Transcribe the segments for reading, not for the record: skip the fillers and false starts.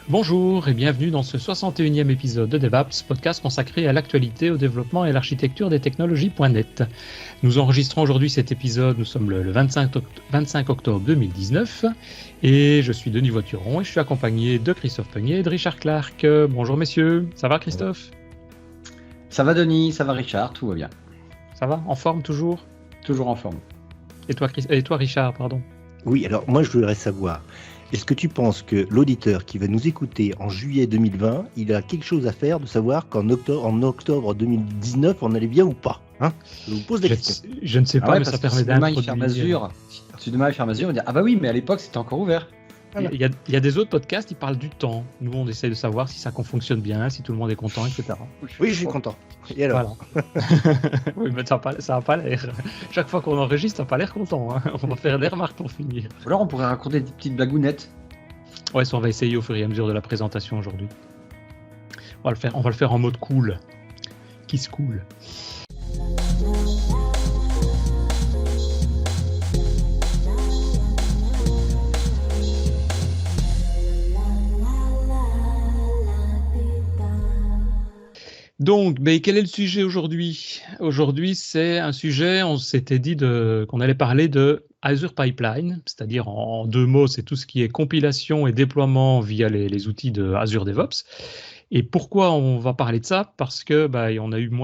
Bonjour et bienvenue dans ce 61e épisode de DevApps, podcast consacré à l'actualité, au développement et à l'architecture des technologies.net. Nous enregistrons aujourd'hui cet épisode, nous sommes le 25 octobre 2019 et je suis Denis Voituron et je suis accompagné de Christophe Peugnier et de Richard Clark. Bonjour messieurs, ça va Christophe ? Ça va Denis, ça va Richard, tout va bien. Ça va ? En forme toujours ? Toujours en forme. Et toi Richard, pardon ? Oui, alors moi je voudrais savoir, est-ce que tu penses que l'auditeur qui va nous écouter en juillet 2020, il a quelque chose à faire de savoir qu'en octobre 2019, on allait bien ou pas, hein? Je vous pose la question. Je ne sais pas, mais ça permet d'introduire. Si demain il ferme Azure, on dit « Ah bah oui, mais à l'époque c'était encore ouvert ». Voilà. Il y a des autres podcasts qui parlent du temps. Nous, on essaie de savoir si ça fonctionne bien, si tout le monde est content, etc. Oui, je suis content. Et alors ? Voilà. Oui, mais ça n'a pas l'air. Chaque fois qu'on enregistre, ça n'a pas l'air content. Hein. On va faire des remarques pour finir. Ou alors on pourrait raconter des petites blagounettes. Ouais, ça on va essayer au fur et à mesure de la présentation aujourd'hui. On va le faire en mode cool. Kiss cool. Donc, quel est le sujet aujourd'hui ? Aujourd'hui, c'est un sujet, on s'était dit qu'on allait parler de Azure Pipeline, c'est-à-dire en deux mots, c'est tout ce qui est compilation et déploiement via les outils de Azure DevOps. Et pourquoi on va parler de ça ? Parce que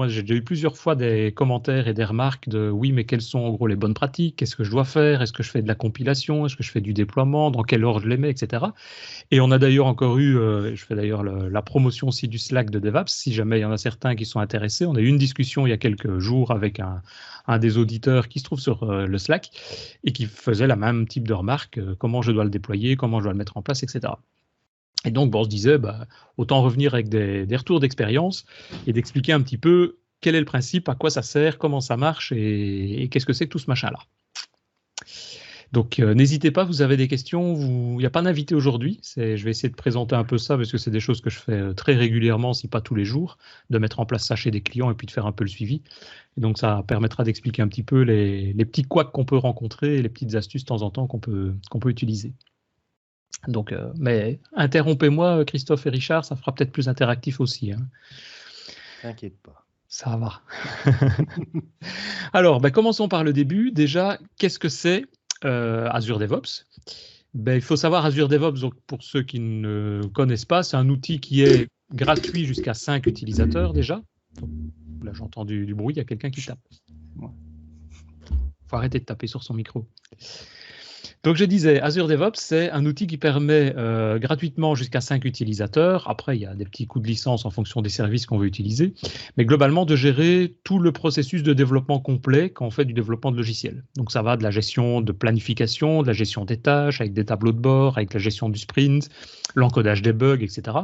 j'ai déjà eu plusieurs fois des commentaires et des remarques de oui, mais quelles sont en gros les bonnes pratiques ? Qu'est-ce que je dois faire ? Est-ce que je fais de la compilation ? Est-ce que je fais du déploiement ? Dans quel ordre je les mets, etc. Et on a d'ailleurs encore eu, je fais d'ailleurs la promotion aussi du Slack de DevApps, si jamais il y en a certains qui sont intéressés. On a eu une discussion il y a quelques jours avec un des auditeurs qui se trouve sur le Slack et qui faisait la même type de remarque, comment je dois le déployer, comment je dois le mettre en place, etc. Et donc, on se disait, autant revenir avec des retours d'expérience et d'expliquer un petit peu quel est le principe, à quoi ça sert, comment ça marche et qu'est-ce que c'est que tout ce machin-là. Donc, n'hésitez pas, vous avez des questions. Il n'y a pas d'invité aujourd'hui. Je vais essayer de présenter un peu ça parce que c'est des choses que je fais très régulièrement, si pas tous les jours, de mettre en place ça chez des clients et puis de faire un peu le suivi. Et donc, ça permettra d'expliquer un petit peu les petits couacs qu'on peut rencontrer et les petites astuces de temps en temps qu'on peut utiliser. Donc, mais interrompez-moi, Christophe et Richard, ça fera peut-être plus interactif aussi. Hein. T'inquiète pas. Ça va. Alors, commençons par le début. Déjà, qu'est-ce que c'est Azure DevOps ? Il faut savoir Azure DevOps, donc, pour ceux qui ne connaissent pas, c'est un outil qui est gratuit jusqu'à 5 utilisateurs déjà. Donc, là, j'entends du bruit, il y a quelqu'un qui tape. Il faut arrêter de taper sur son micro. Donc, je disais, Azure DevOps, c'est un outil qui permet gratuitement jusqu'à 5 utilisateurs. Après, il y a des petits coûts de licence en fonction des services qu'on veut utiliser. Mais globalement, de gérer tout le processus de développement complet quand on fait du développement de logiciels. Donc, ça va de la gestion de planification, de la gestion des tâches, avec des tableaux de bord, avec la gestion du sprint, l'encodage des bugs, etc.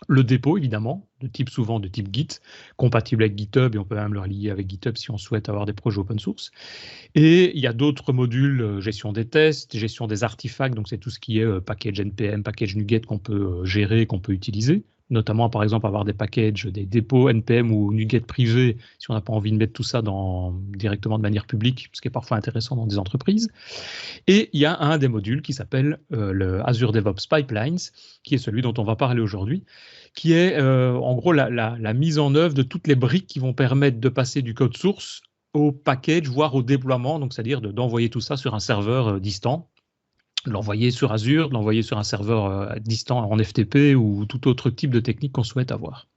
Le dépôt, évidemment, souvent de type Git, compatible avec GitHub, et on peut même le relier avec GitHub si on souhaite avoir des projets open source. Et il y a d'autres modules, gestion des tests, gestion des artefacts, donc c'est tout ce qui est package NPM, package NuGet qu'on peut gérer, qu'on peut utiliser, notamment par exemple avoir des packages, des dépôts NPM ou NuGet privés, si on n'a pas envie de mettre tout ça directement de manière publique, ce qui est parfois intéressant dans des entreprises. Et il y a un des modules qui s'appelle le Azure DevOps Pipelines, qui est celui dont on va parler aujourd'hui, qui est en gros la mise en œuvre de toutes les briques qui vont permettre de passer du code source au package, voire au déploiement, donc c'est-à-dire d'envoyer tout ça sur un serveur distant, de l'envoyer sur Azure, de l'envoyer sur un serveur distant en FTP ou tout autre type de technique qu'on souhaite avoir.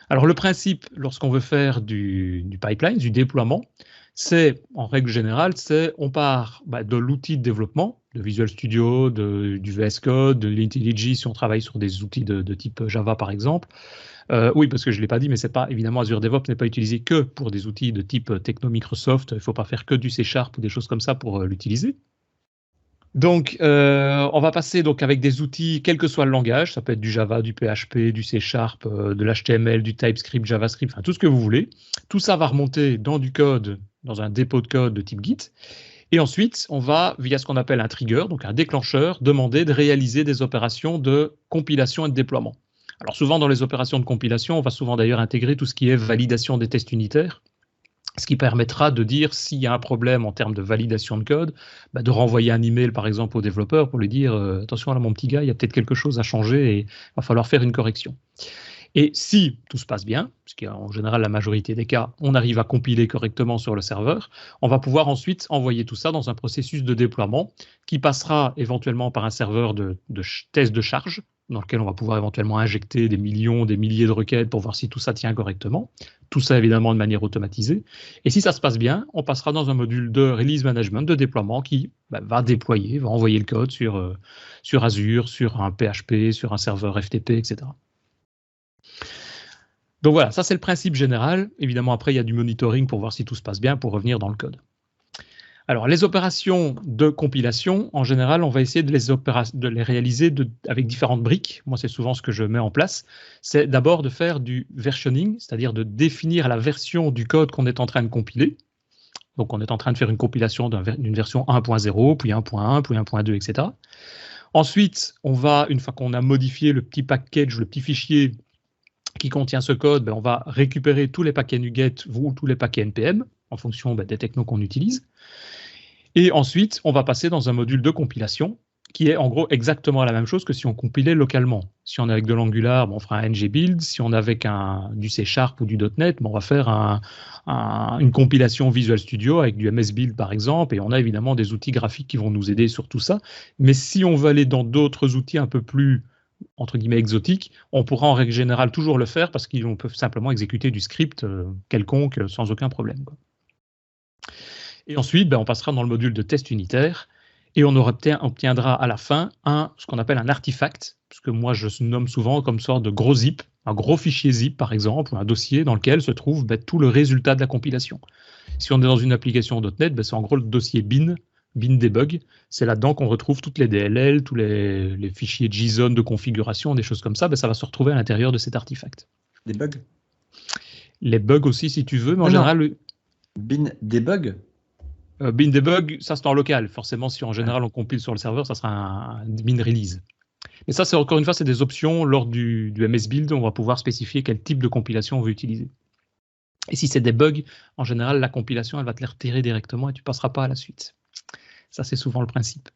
Alors le principe, lorsqu'on veut faire du pipeline, du déploiement, c'est, en règle générale, on part de l'outil de développement, de Visual Studio, du VS Code, de l'IntelliJ si on travaille sur des outils de type Java par exemple. Oui, parce que je ne l'ai pas dit, mais c'est pas, évidemment, Azure DevOps n'est pas utilisé que pour des outils de type techno Microsoft. Il ne faut pas faire que du C# ou des choses comme ça pour l'utiliser. Donc, on va passer donc avec des outils, quel que soit le langage, ça peut être du Java, du PHP, du C#, de l'HTML, du TypeScript, JavaScript, enfin tout ce que vous voulez. Tout ça va remonter dans du code, dans un dépôt de code de type Git. Et ensuite, on va, via ce qu'on appelle un trigger, donc un déclencheur, demander de réaliser des opérations de compilation et de déploiement. Alors souvent, dans les opérations de compilation, on va souvent d'ailleurs intégrer tout ce qui est validation des tests unitaires. ce qui permettra de dire s'il y a un problème en termes de validation de code, de renvoyer un email par exemple au développeur pour lui dire attention là mon petit gars, il y a peut-être quelque chose à changer et il va falloir faire une correction. Et si tout se passe bien, ce qui est en général la majorité des cas, on arrive à compiler correctement sur le serveur, on va pouvoir ensuite envoyer tout ça dans un processus de déploiement qui passera éventuellement par un serveur de test de charge, dans lequel on va pouvoir éventuellement injecter des millions, des milliers de requêtes pour voir si tout ça tient correctement. Tout ça évidemment de manière automatisée. Et si ça se passe bien, on passera dans un module de release management, de déploiement qui va déployer, va envoyer le code sur Azure, sur un PHP, sur un serveur FTP, etc. Donc voilà, ça c'est le principe général. Évidemment, après, il y a du monitoring pour voir si tout se passe bien, pour revenir dans le code. Alors, les opérations de compilation, en général, on va essayer de les réaliser avec différentes briques. Moi, c'est souvent ce que je mets en place. C'est d'abord de faire du versioning, c'est-à-dire de définir la version du code qu'on est en train de compiler. Donc, on est en train de faire une compilation d'une version 1.0, puis 1.1, puis 1.2, etc. Ensuite, une fois qu'on a modifié le petit package, le petit fichier qui contient ce code, on va récupérer tous les paquets NuGet ou tous les paquets NPM en fonction des technos qu'on utilise. Et ensuite, on va passer dans un module de compilation qui est en gros exactement la même chose que si on compilait localement. Si on est avec de l'Angular, on fera un ngBuild. Si on est avec du C# ou du .NET, on va faire une compilation Visual Studio avec du MS-Build par exemple. Et on a évidemment des outils graphiques qui vont nous aider sur tout ça. Mais si on veut aller dans d'autres outils un peu plus entre guillemets exotiques, on pourra en règle générale toujours le faire parce qu'ils peuvent simplement exécuter du script quelconque sans aucun problème, quoi. Et ensuite, on passera dans le module de test unitaire et on obtiendra à la fin ce qu'on appelle un artefact, ce que moi je nomme souvent comme sorte de gros zip, un gros fichier zip par exemple, ou un dossier dans lequel se trouve tout le résultat de la compilation. Si on est dans une application .NET, c'est en gros le dossier bin debug, c'est là-dedans qu'on retrouve toutes les DLL, tous les fichiers JSON de configuration, des choses comme ça, ça va se retrouver à l'intérieur de cet artefact. Des bugs? Les bugs aussi si tu veux, mais en général... Bin debug? Bin debug, ça c'est en local. Forcément, si en général on compile sur le serveur, ça sera un bin release. Mais ça, c'est encore une fois, c'est des options lors du MS-Build, on va pouvoir spécifier quel type de compilation on veut utiliser. Et si c'est des bugs, en général, la compilation, elle va te les retirer directement et tu ne passeras pas à la suite. Ça, c'est souvent le principe.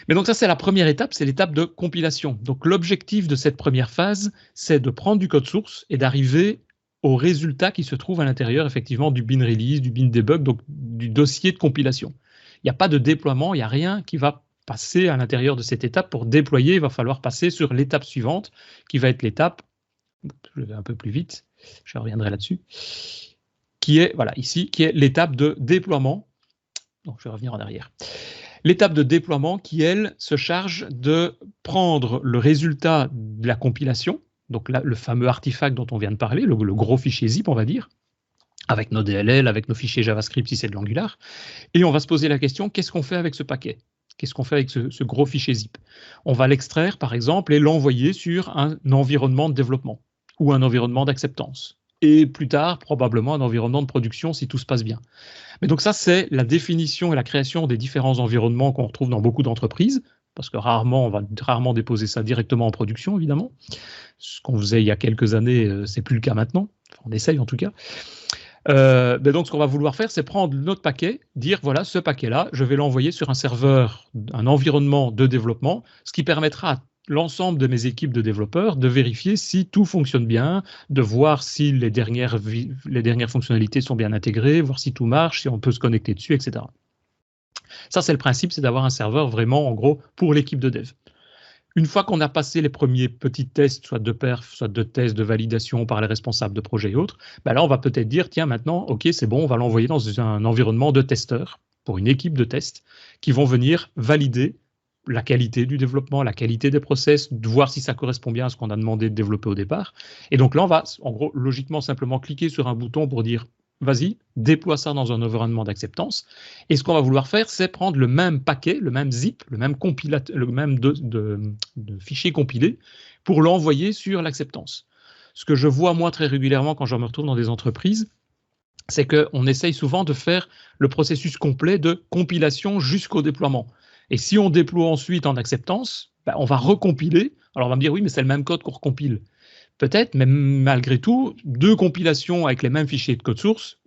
Mais donc ça, c'est la première étape, c'est l'étape de compilation. Donc l'objectif de cette première phase, c'est de prendre du code source et d'arriver au résultat qui se trouve à l'intérieur, effectivement, du bin release, du bin debug, donc du dossier de compilation. Il n'y a pas de déploiement, il n'y a rien qui va passer à l'intérieur de cette étape. Pour déployer, il va falloir passer sur l'étape suivante, qui va être l'étape, je vais un peu plus vite, je reviendrai là-dessus, qui est, voilà, ici, qui est l'étape de déploiement. Donc, je vais revenir en arrière. L'étape de déploiement qui, elle, se charge de prendre le résultat de la compilation, donc là, le fameux artefact dont on vient de parler, le gros fichier zip, on va dire, avec nos DLL, avec nos fichiers JavaScript si c'est de l'Angular, et on va se poser la question, qu'est-ce qu'on fait avec ce paquet? Qu'est-ce qu'on fait avec ce gros fichier zip? On va l'extraire, par exemple, et l'envoyer sur un environnement de développement ou un environnement d'acceptance. Et plus tard, probablement un environnement de production si tout se passe bien. Mais donc ça, c'est la définition et la création des différents environnements qu'on retrouve dans beaucoup d'entreprises, parce que on va rarement déposer ça directement en production, évidemment. Ce qu'on faisait il y a quelques années, c'est plus le cas maintenant. Enfin, on essaye en tout cas. Donc, ce qu'on va vouloir faire, c'est prendre notre paquet, dire voilà, ce paquet-là, je vais l'envoyer sur un serveur, un environnement de développement, ce qui permettra à l'ensemble de mes équipes de développeurs de vérifier si tout fonctionne bien, de voir si les dernières fonctionnalités sont bien intégrées, voir si tout marche, si on peut se connecter dessus, etc. Ça, c'est le principe, c'est d'avoir un serveur vraiment, en gros, pour l'équipe de dev. Une fois qu'on a passé les premiers petits tests, soit de perf, soit de tests de validation par les responsables de projet et autres, là, on va peut-être dire, tiens, maintenant, OK, c'est bon, on va l'envoyer dans un environnement de testeurs, pour une équipe de tests, qui vont venir valider la qualité du développement, la qualité des process, de voir si ça correspond bien à ce qu'on a demandé de développer au départ. Et donc là, on va, en gros, logiquement, simplement cliquer sur un bouton pour dire vas-y, déploie ça dans un environnement d'acceptance. Et ce qu'on va vouloir faire, c'est prendre le même paquet, le même zip, le même de fichier compilé pour l'envoyer sur l'acceptance. Ce que je vois, moi, très régulièrement quand je me retrouve dans des entreprises, c'est qu'on essaye souvent de faire le processus complet de compilation jusqu'au déploiement. Et si on déploie ensuite en acceptance, on va recompiler. Alors on va me dire, oui, mais c'est le même code qu'on recompile. Peut-être, mais malgré tout, deux compilations avec les mêmes fichiers de code source,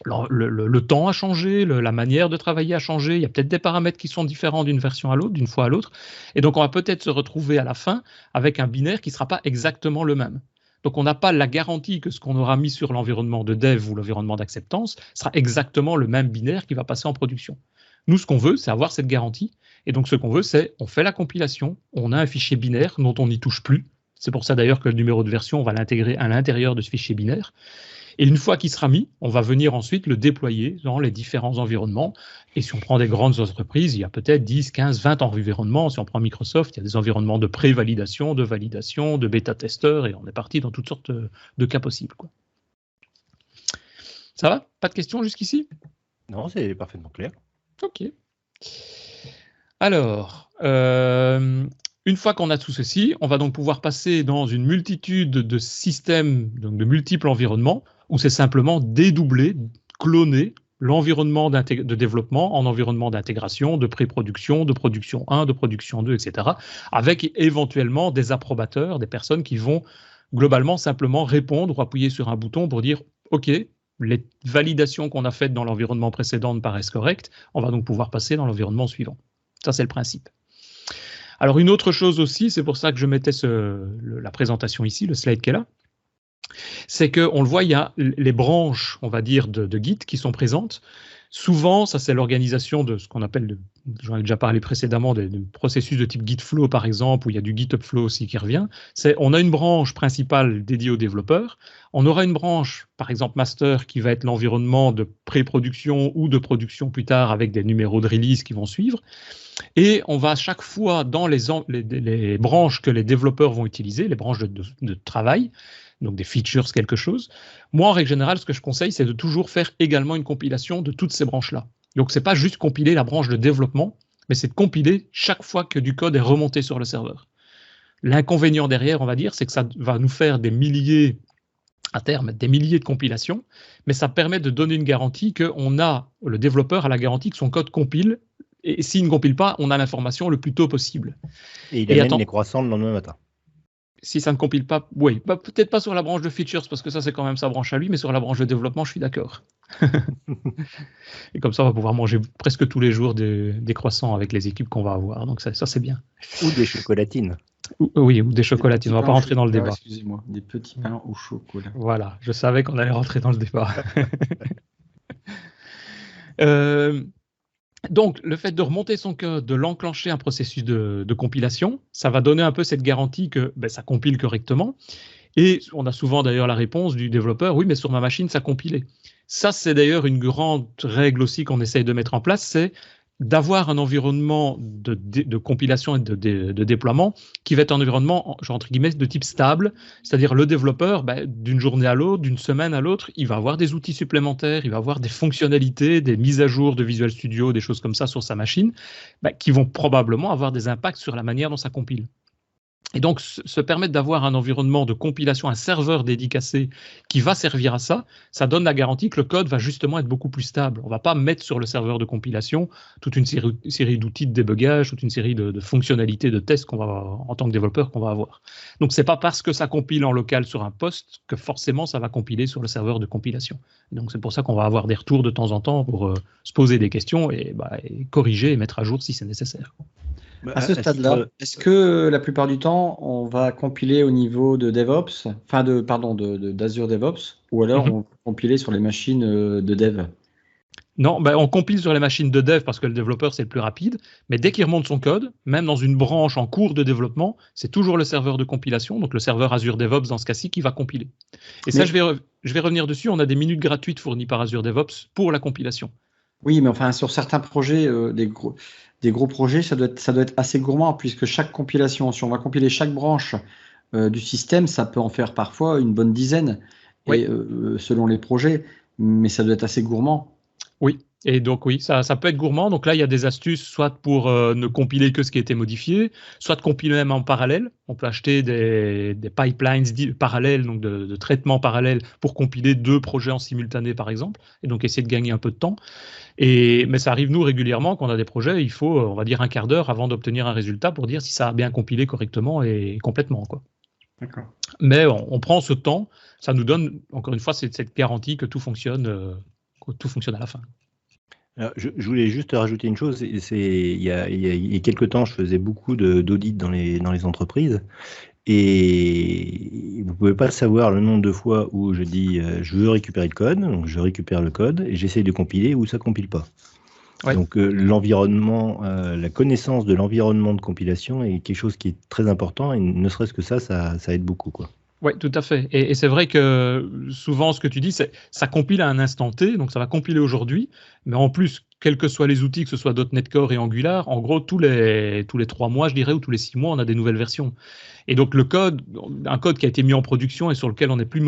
le temps a changé, la manière de travailler a changé, il y a peut-être des paramètres qui sont différents d'une version à l'autre, d'une fois à l'autre, et donc on va peut-être se retrouver à la fin avec un binaire qui ne sera pas exactement le même. Donc on n'a pas la garantie que ce qu'on aura mis sur l'environnement de dev ou l'environnement d'acceptance sera exactement le même binaire qui va passer en production. Nous, ce qu'on veut, c'est avoir cette garantie, et donc ce qu'on veut, c'est on fait la compilation, on a un fichier binaire dont on n'y touche plus. C'est pour ça d'ailleurs que le numéro de version, on va l'intégrer à l'intérieur de ce fichier binaire. Et une fois qu'il sera mis, on va venir ensuite le déployer dans les différents environnements. Et si on prend des grandes entreprises, il y a peut-être 10, 15, 20 environnements. Si on prend Microsoft, il y a des environnements de pré-validation, de validation, de bêta-testeurs, et on est parti dans toutes sortes de cas possibles, quoi. Ça va? Pas de questions jusqu'ici? Non, c'est parfaitement clair. Ok. Alors, une fois qu'on a tout ceci, on va donc pouvoir passer dans une multitude de systèmes, donc de multiples environnements, où c'est simplement dédoubler, cloner l'environnement de développement en environnement d'intégration, de pré-production, de production 1, de production 2, etc., avec éventuellement des approbateurs, des personnes qui vont globalement simplement répondre ou appuyer sur un bouton pour dire « Ok, les validations qu'on a faites dans l'environnement précédent me paraissent correctes, on va donc pouvoir passer dans l'environnement suivant. » Ça, c'est le principe. Alors, une autre chose aussi, c'est pour ça que je mettais la présentation ici, le slide qui est là, c'est qu'on le voit, il y a les branches, on va dire, de Git qui sont présentes. Souvent, ça c'est l'organisation de ce qu'on appelle, j'en ai déjà parlé précédemment, des processus de type Gitflow par exemple, où il y a du GitHubFlow aussi qui revient. On a une branche principale dédiée aux développeurs. On aura une branche, par exemple master, qui va être l'environnement de pré-production ou de production plus tard avec des numéros de release qui vont suivre. Et on va à chaque fois dans les branches que les développeurs vont utiliser, les branches de travail, donc des features, quelque chose. Moi, en règle générale, ce que je conseille, c'est de toujours faire également une compilation de toutes ces branches-là. Donc, ce n'est pas juste compiler la branche de développement, mais c'est de compiler chaque fois que du code est remonté sur le serveur. L'inconvénient derrière, on va dire, c'est que ça va nous faire des milliers, à terme, des milliers de compilations, mais ça permet de donner une garantie le développeur a la garantie que son code compile, et s'il ne compile pas, on a l'information le plus tôt possible. Et il amène les croissants le lendemain matin. Si ça ne compile pas, oui, peut-être pas sur la branche de features, parce que ça c'est quand même sa branche à lui, mais sur la branche de développement, je suis d'accord. Et comme ça, on va pouvoir manger presque tous les jours des croissants avec les équipes qu'on va avoir, donc ça c'est bien. Ou des chocolatines. Oui, ou des chocolatines, on ne va pas rentrer dans le débat. Excusez-moi, des petits pains au chocolat. Voilà, je savais qu'on allait rentrer dans le débat. Donc, le fait de remonter son code, de l'enclencher un processus de compilation, ça va donner un peu cette garantie que ça compile correctement. Et on a souvent d'ailleurs la réponse du développeur, oui, mais sur ma machine, ça compilait. Ça, c'est d'ailleurs une grande règle aussi qu'on essaye de mettre en place, c'est d'avoir un environnement de compilation et de déploiement qui va être un environnement, entre guillemets, de type stable, c'est-à-dire le développeur, d'une journée à l'autre, d'une semaine à l'autre, il va avoir des outils supplémentaires, il va avoir des fonctionnalités, des mises à jour de Visual Studio, des choses comme ça sur sa machine, qui vont probablement avoir des impacts sur la manière dont ça compile. Et donc, se permettre d'avoir un environnement de compilation, un serveur dédicacé qui va servir à ça, ça donne la garantie que le code va justement être beaucoup plus stable. On ne va pas mettre sur le serveur de compilation toute une série d'outils de débugage, toute une série de fonctionnalités, de tests qu'on va avoir, en tant que développeur qu'on va avoir. Donc, ce n'est pas parce que ça compile en local sur un poste que forcément ça va compiler sur le serveur de compilation. Donc, c'est pour ça qu'on va avoir des retours de temps en temps pour se poser des questions et corriger et mettre à jour si c'est nécessaire. À ce stade-là, est-ce que la plupart du temps, on va compiler au niveau de DevOps, d'Azure DevOps, ou alors on va compiler sur les machines de dev? Non, on compile sur les machines de dev parce que le développeur, c'est le plus rapide, mais dès qu'il remonte son code, même dans une branche en cours de développement, c'est toujours le serveur de compilation, donc le serveur Azure DevOps dans ce cas-ci, qui va compiler. Et ça, je vais revenir dessus, on a des minutes gratuites fournies par Azure DevOps pour la compilation. Oui, mais enfin, sur certains projets, des gros projets, ça doit être assez gourmand, puisque chaque compilation, si on va compiler chaque branche du système, ça peut en faire parfois une bonne dizaine, oui. Selon les projets, mais ça doit être assez gourmand. Oui, et donc oui, ça peut être gourmand. Donc là, il y a des astuces, soit pour ne compiler que ce qui a été modifié, soit de compiler même en parallèle. On peut acheter des pipelines parallèles, donc de traitements parallèles pour compiler 2 projets en simultané, par exemple, et donc essayer de gagner un peu de temps. Mais ça arrive, nous, régulièrement, quand on a des projets, il faut, on va dire, un quart d'heure avant d'obtenir un résultat pour dire si ça a bien compilé correctement et complètement, quoi. D'accord. Mais on prend ce temps, ça nous donne, encore une fois, cette garantie que tout fonctionne que tout fonctionne à la fin. Alors, je voulais juste rajouter une chose. Il y a quelques temps, je faisais beaucoup d'audits dans les entreprises. Et vous ne pouvez pas savoir le nombre de fois où je dis je veux récupérer le code, donc je récupère le code et j'essaie de compiler ou ça ne compile pas. Ouais. Donc l'environnement, la connaissance de l'environnement de compilation est quelque chose qui est très important et ne serait-ce que ça aide beaucoup, quoi. Oui, tout à fait. Et c'est vrai que souvent, ce que tu dis, c'est ça compile à un instant T, donc ça va compiler aujourd'hui, mais en plus, quels que soient les outils, que ce soit .NET Core et Angular, en gros, tous les 3 mois, je dirais, ou tous les 6 mois, on a des nouvelles versions. Et donc, un code qui a été mis en production et sur lequel on n'est plus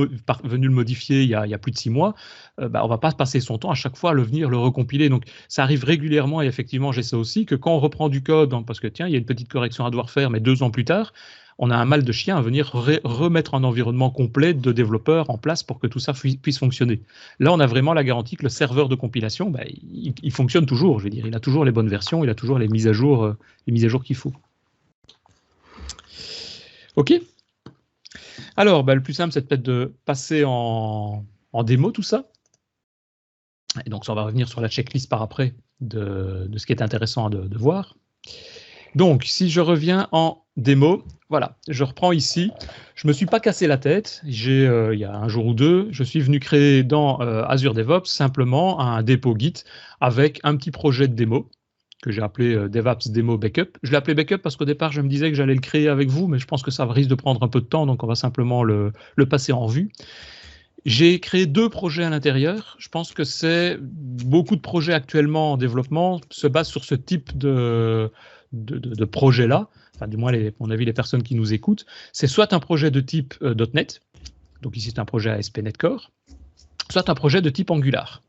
venu le modifier il y a plus de 6 mois, on ne va pas passer son temps à chaque fois à venir le recompiler. Donc, ça arrive régulièrement, et effectivement, j'ai ça aussi, que quand on reprend du code, parce que tiens, il y a une petite correction à devoir faire, mais 2 ans plus tard, on a un mal de chien à venir remettre un environnement complet de développeurs en place pour que tout ça puisse fonctionner. Là, on a vraiment la garantie que le serveur de compilation, il fonctionne toujours. Je veux dire, il a toujours les bonnes versions, il a toujours les mises à jour qu'il faut. OK. Alors, le plus simple, c'est peut-être de passer en démo tout ça. Et donc, ça, on va revenir sur la checklist par après de ce qui est intéressant de voir. Donc, si je reviens en démo, voilà, je reprends ici. Je ne me suis pas cassé la tête. Il y a un jour ou deux, je suis venu créer dans Azure DevOps simplement un dépôt Git avec un petit projet de démo que j'ai appelé DevOps Demo Backup. Je l'ai appelé Backup parce qu'au départ, je me disais que j'allais le créer avec vous, mais je pense que ça risque de prendre un peu de temps, donc on va simplement le passer en revue. J'ai créé 2 projets à l'intérieur. Je pense que beaucoup de projets actuellement en développement se basent sur ce type de projet-là, enfin du moins à mon avis les personnes qui nous écoutent, c'est soit un projet de type .NET, donc ici c'est un projet ASP.NET Core, soit un projet de type Angular.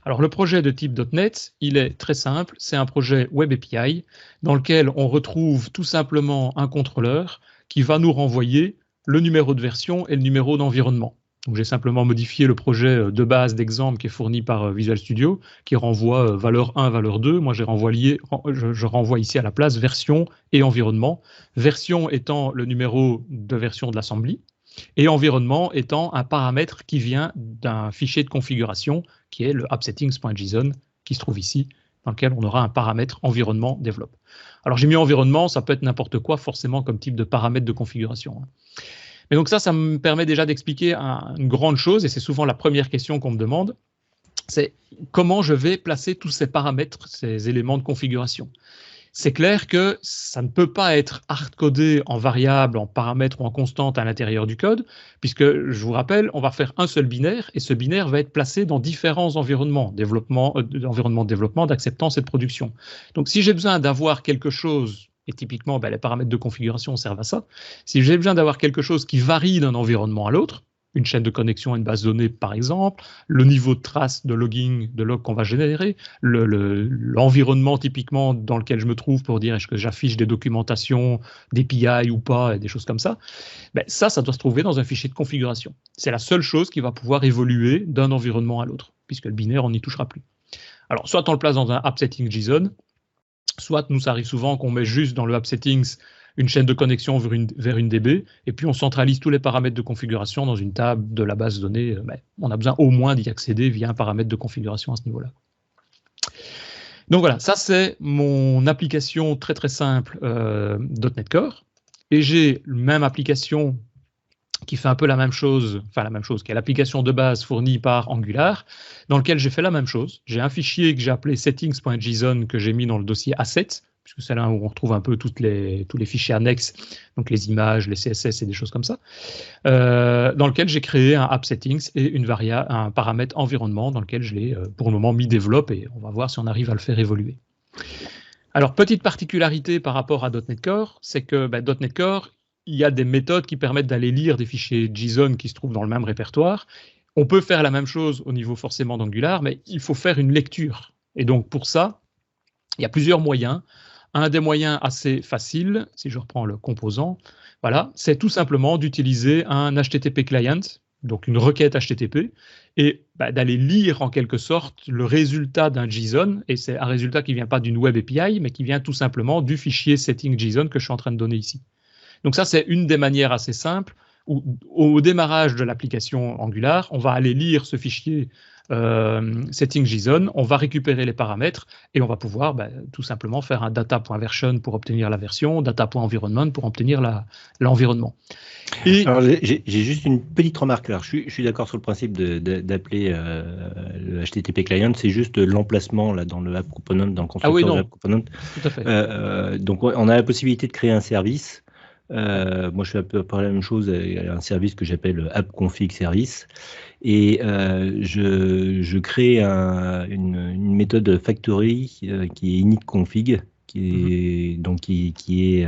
Alors le projet de type .NET, il est très simple, c'est un projet Web API dans lequel on retrouve tout simplement un contrôleur qui va nous renvoyer le numéro de version et le numéro d'environnement. Donc j'ai simplement modifié le projet de base d'exemple qui est fourni par Visual Studio, qui renvoie valeur 1, valeur 2. Moi, je renvoie ici à la place version et environnement. Version étant le numéro de version de l'assembly et environnement étant un paramètre qui vient d'un fichier de configuration qui est le appsettings.json qui se trouve ici, dans lequel on aura un paramètre environnement développe. Alors j'ai mis environnement, ça peut être n'importe quoi forcément comme type de paramètre de configuration. Mais donc ça me permet déjà d'expliquer une grande chose, et c'est souvent la première question qu'on me demande, c'est comment je vais placer tous ces paramètres, ces éléments de configuration. C'est clair que ça ne peut pas être hard-codé en variable, en paramètres ou en constante à l'intérieur du code, puisque, je vous rappelle, on va faire un seul binaire, et ce binaire va être placé dans différents environnements, environnements de développement, d'acceptance et de production. Donc si j'ai besoin d'avoir quelque chose, et typiquement, les paramètres de configuration servent à ça. Si j'ai besoin d'avoir quelque chose qui varie d'un environnement à l'autre, une chaîne de connexion à une base de données par exemple, le niveau de trace de logging, de log qu'on va générer, l'environnement typiquement dans lequel je me trouve pour dire est-ce que j'affiche des documentations, des PI ou pas, et des choses comme ça, ça doit se trouver dans un fichier de configuration. C'est la seule chose qui va pouvoir évoluer d'un environnement à l'autre, puisque le binaire, on n'y touchera plus. Alors, soit on le place dans un appsettings.json, soit nous, ça arrive souvent qu'on met juste dans le app settings une chaîne de connexion vers une DB, et puis on centralise tous les paramètres de configuration dans une table de la base de données. On a besoin au moins d'y accéder via un paramètre de configuration à ce niveau-là. Donc voilà, ça c'est mon application très très simple .NET Core, et j'ai la même application qui fait un peu la même chose, qui est l'application de base fournie par Angular, dans lequel j'ai fait la même chose. J'ai un fichier que j'ai appelé settings.json que j'ai mis dans le dossier assets, puisque c'est là où on retrouve un peu tous les fichiers annexes, donc les images, les CSS et des choses comme ça, dans lequel j'ai créé un app settings et un paramètre environnement dans lequel je l'ai pour le moment mis développe, et on va voir si on arrive à le faire évoluer. Alors, petite particularité par rapport à .NET Core, c'est que .NET Core, il y a des méthodes qui permettent d'aller lire des fichiers JSON qui se trouvent dans le même répertoire. On peut faire la même chose au niveau forcément d'Angular, mais il faut faire une lecture. Et donc pour ça, il y a plusieurs moyens. Un des moyens assez faciles, si je reprends le composant, voilà, c'est tout simplement d'utiliser un HTTP client, donc une requête HTTP, et d'aller lire en quelque sorte le résultat d'un JSON, et c'est un résultat qui ne vient pas d'une Web API, mais qui vient tout simplement du fichier setting.json que je suis en train de donner ici. Donc ça, c'est une des manières assez simples où, au démarrage de l'application Angular, on va aller lire ce fichier setting JSON, on va récupérer les paramètres et on va pouvoir tout simplement faire un data.version pour obtenir la version, data.environment pour obtenir l'environnement. Alors, j'ai juste une petite remarque. Alors, je suis d'accord sur le principe d'appeler le HTTP client, c'est juste l'emplacement là dans le app component, dans le constructeur de app component. Tout à fait. Donc, on a la possibilité de créer un service. Moi, je fais à peu près la même chose avec un service que j'appelle app config service. Et je crée une méthode factory qui est initconfig, qui est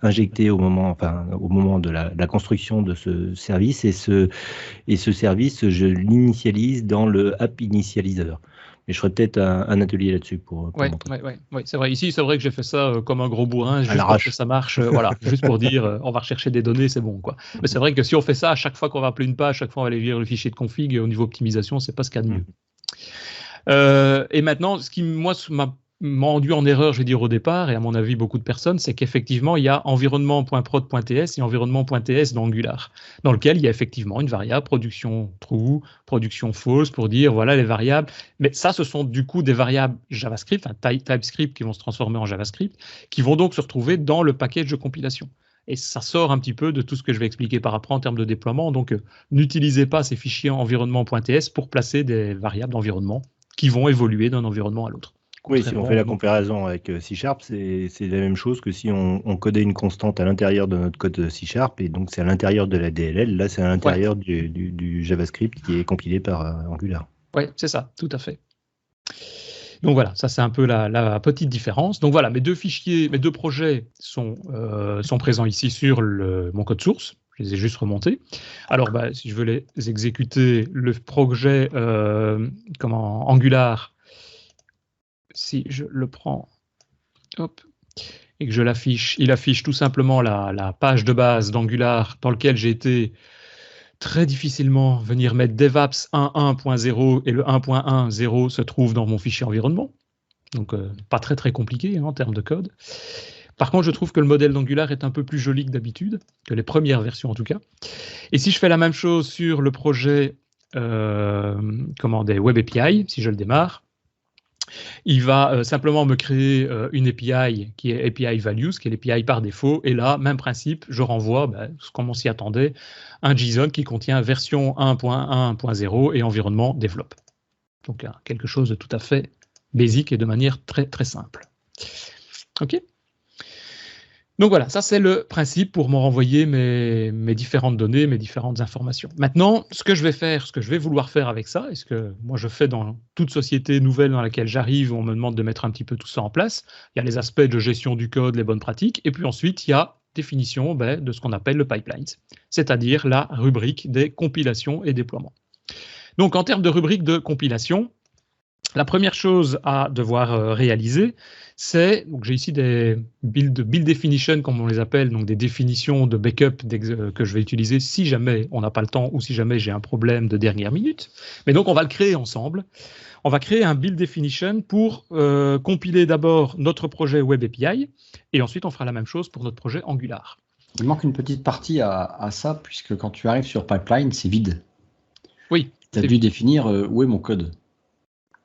injecté au moment de la construction de ce service, et ce service, je l'initialise dans le app initializer. Mais je ferai peut-être un atelier là-dessus pour montrer. Oui, c'est vrai. Ici, c'est vrai que j'ai fait ça comme un gros bourrin, juste pour que ça marche. Voilà, juste pour dire, on va rechercher des données, c'est bon, quoi. Mais c'est vrai que si on fait ça à chaque fois qu'on va appeler une page, chaque fois on va aller lire le fichier de config, au niveau optimisation, c'est pas ce qu'il y a de mieux. Et maintenant, ce qui, moi, m'a rendu en erreur, je vais dire au départ, et à mon avis beaucoup de personnes, c'est qu'effectivement il y a environnement.prod.ts et environnement.ts dans Angular, dans lequel il y a effectivement une variable production true, production false, pour dire voilà les variables. Mais ça, ce sont du coup des variables JavaScript, TypeScript qui vont se transformer en JavaScript, qui vont donc se retrouver dans le package de compilation. Et ça sort un petit peu de tout ce que je vais expliquer par après en termes de déploiement. Donc n'utilisez pas ces fichiers environnement.ts pour placer des variables d'environnement qui vont évoluer d'un environnement à l'autre. Oui, si on fait la comparaison avec C#, c'est la même chose que si on codait une constante à l'intérieur de notre code C#, et donc c'est à l'intérieur de la DLL, là c'est à l'intérieur du JavaScript qui est compilé par Angular. Oui, c'est ça, tout à fait. Donc voilà, ça c'est un peu la petite différence. Donc voilà, mes deux projets sont présents ici sur mon code source. Je les ai juste remontés. Alors si je veux les exécuter, le projet Angular, si je le prends et que je l'affiche, il affiche tout simplement la page de base d'Angular dans laquelle j'ai été très difficilement venir mettre DevApps 1.1.0 et le 1.1.0 se trouve dans mon fichier environnement. Donc pas très très compliqué en termes de code. Par contre, je trouve que le modèle d'Angular est un peu plus joli que d'habitude, que les premières versions en tout cas. Et si je fais la même chose sur le projet des Web API, si je le démarre, il va simplement me créer une API qui est API Values, qui est l'API par défaut. Et là, même principe, je renvoie, comme on s'y attendait, un JSON qui contient version 1.1.0 et environnement develop. Donc, quelque chose de tout à fait basique et de manière très, très simple. OK ? Donc voilà, ça c'est le principe pour me renvoyer mes différentes données, mes différentes informations. Maintenant, ce que je vais vouloir faire avec ça, et ce que moi je fais dans toute société nouvelle dans laquelle j'arrive, où on me demande de mettre un petit peu tout ça en place, il y a les aspects de gestion du code, les bonnes pratiques, et puis ensuite il y a définition de ce qu'on appelle le pipeline, c'est-à-dire la rubrique des compilations et déploiements. Donc en termes de rubrique de compilation, la première chose à devoir réaliser, c'est, donc j'ai ici des build definition, comme on les appelle, donc des définitions de backup que je vais utiliser si jamais on n'a pas le temps ou si jamais j'ai un problème de dernière minute. Mais donc on va le créer ensemble. On va créer un build definition pour compiler d'abord notre projet Web API et ensuite on fera la même chose pour notre projet Angular. Il manque une petite partie à ça, puisque quand tu arrives sur pipeline, c'est vide. Oui. Tu as dû définir où est mon code.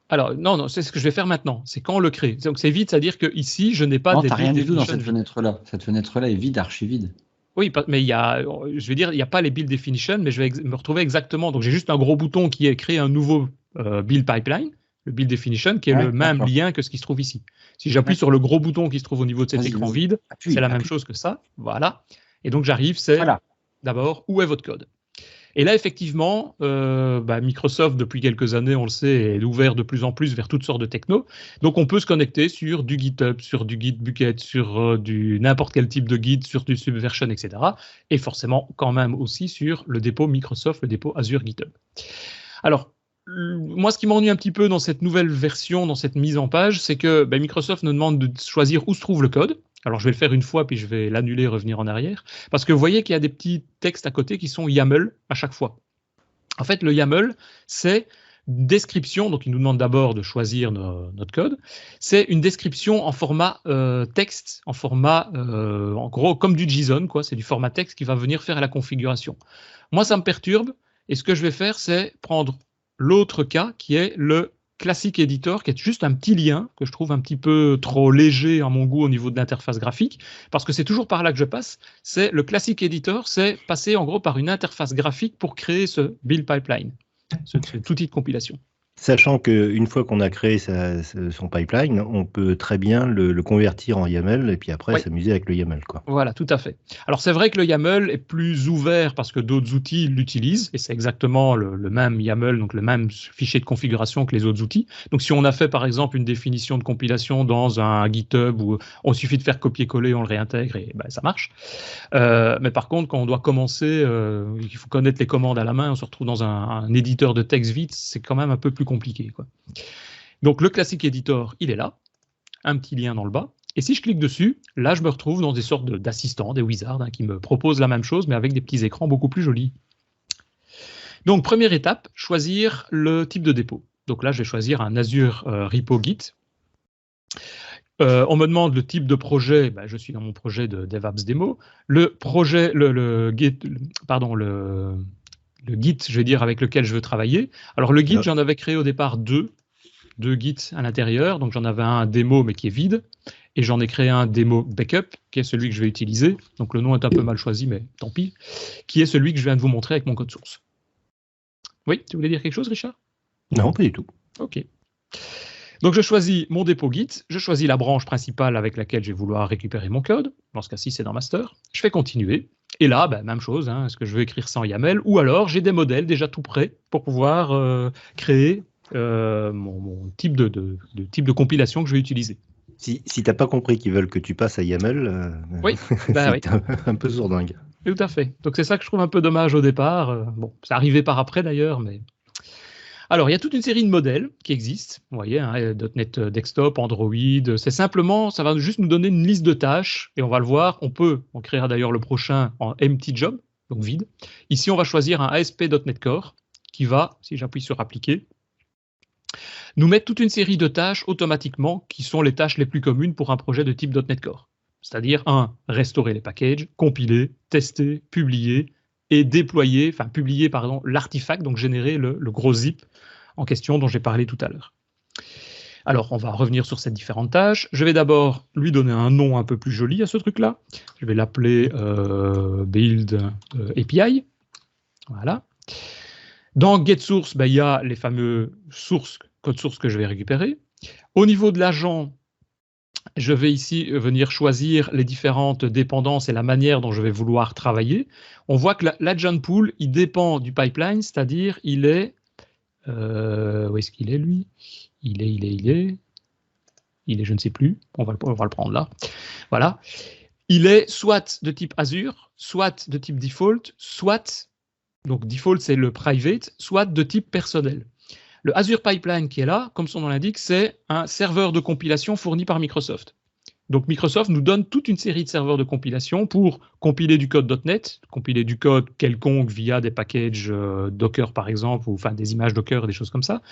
Alors, non, c'est ce que je vais faire maintenant. C'est quand on le crée. Donc, c'est vide, c'est-à-dire que ici, je n'ai pas... Non, tu n'as rien du tout dans cette fenêtre-là. Cette fenêtre-là est vide, archi vide. Oui, mais il n'y a pas les build definition, mais je vais me retrouver exactement. Donc, j'ai juste un gros bouton qui est créer un nouveau build pipeline, le build definition, qui est le même lien que ce qui se trouve ici. Si j'appuie sur le gros bouton qui se trouve au niveau de cet écran vide, c'est la même chose que ça. Voilà. Et donc, j'arrive, c'est d'abord, où est votre code ? Et là, effectivement, Microsoft, depuis quelques années, on le sait, est ouvert de plus en plus vers toutes sortes de technos. Donc, on peut se connecter sur du GitHub, sur du Gitbucket, sur n'importe quel type de Git, sur du Subversion, etc. Et forcément, quand même aussi sur le dépôt Microsoft, le dépôt Azure GitHub. Alors, moi, ce qui m'ennuie un petit peu dans cette nouvelle version, dans cette mise en page, c'est que Microsoft nous demande de choisir où se trouve le code. Alors, je vais le faire une fois, puis je vais l'annuler et revenir en arrière. Parce que vous voyez qu'il y a des petits textes à côté qui sont YAML à chaque fois. En fait, le YAML, c'est une description. Donc, il nous demande d'abord de choisir notre code. C'est une description en format texte, en format, en gros, comme du JSON, quoi. C'est du format texte qui va venir faire la configuration. Moi, ça me perturbe. Et ce que je vais faire, c'est prendre l'autre cas qui est le Classic Editor, qui est juste un petit lien que je trouve un petit peu trop léger à mon goût au niveau de l'interface graphique, parce que c'est toujours par là que je passe. C'est le Classic Editor, c'est passer en gros par une interface graphique pour créer ce build pipeline, cet outil de compilation. Sachant qu'une fois qu'on a créé son pipeline, on peut très bien le convertir en YAML et puis après s'amuser avec le YAML, quoi. Voilà, tout à fait. Alors c'est vrai que le YAML est plus ouvert parce que d'autres outils l'utilisent et c'est exactement le même YAML, donc le même fichier de configuration que les autres outils. Donc si on a fait par exemple une définition de compilation dans un GitHub où on suffit de faire copier-coller, on le réintègre et ça marche. Mais par contre, quand on doit commencer, il faut connaître les commandes à la main, on se retrouve dans un éditeur de texte vite, c'est quand même un peu plus compliqué, quoi. Donc le Classic Editor, il est là, un petit lien dans le bas. Et si je clique dessus, là je me retrouve dans des sortes d'assistants, des wizards, qui me proposent la même chose, mais avec des petits écrans beaucoup plus jolis. Donc première étape, choisir le type de dépôt. Donc là je vais choisir un Azure Repo Git. On me demande le type de projet, je suis dans mon projet de DevApps démo. Le projet, le Git, le Git, je vais dire, avec lequel je veux travailler. Alors le Git, j'en avais créé au départ deux Gits à l'intérieur. Donc j'en avais un démo mais qui est vide. Et j'en ai créé un démo backup, qui est celui que je vais utiliser. Donc le nom est un peu mal choisi, mais tant pis. Qui est celui que je viens de vous montrer avec mon code source. Oui, tu voulais dire quelque chose, Richard? Non, pas du tout. OK. Donc je choisis mon dépôt Git, je choisis la branche principale avec laquelle je vais vouloir récupérer mon code. Dans ce cas-ci, c'est dans master. Je fais continuer. Et là, même chose, est-ce que je veux écrire ça en YAML ou alors j'ai des modèles déjà tout prêts pour pouvoir créer mon type type de compilation que je vais utiliser. Si tu n'as pas compris qu'ils veulent que tu passes à YAML, oui, c'est un peu sourdingue. Tout à fait. Donc c'est ça que je trouve un peu dommage au départ. Bon, c'est arrivé par après d'ailleurs, mais... Alors, il y a toute une série de modèles qui existent. Vous voyez, .NET Desktop, Android. C'est simplement, ça va juste nous donner une liste de tâches et on va le voir. On créera d'ailleurs le prochain en empty job, donc vide. Ici, on va choisir un ASP.NET Core qui va, si j'appuie sur appliquer, nous mettre toute une série de tâches automatiquement qui sont les tâches les plus communes pour un projet de type .NET Core. C'est-à-dire, restaurer les packages, compiler, tester, publier et déployer, publier l'artefact, donc générer le gros zip en question dont j'ai parlé tout à l'heure. Alors, on va revenir sur ces différentes tâches. Je vais d'abord lui donner un nom un peu plus joli à ce truc-là. Je vais l'appeler build API. Voilà. Dans getSource, il y a les fameux codes sources que je vais récupérer. Au niveau de l'agent, je vais ici venir choisir les différentes dépendances et la manière dont je vais vouloir travailler. On voit que l'agent pool, il dépend du pipeline, c'est-à-dire il est... où est-ce qu'il est, lui? Il est, je ne sais plus, on va le prendre là. Voilà. Il est soit de type Azure, soit de type default, soit, donc default c'est le private, soit de type personnel. Le Azure Pipeline qui est là, comme son nom l'indique, c'est un serveur de compilation fourni par Microsoft. Donc Microsoft nous donne toute une série de serveurs de compilation pour compiler du code .NET, compiler du code quelconque via des packages Docker par exemple, ou des images Docker et des choses comme ça.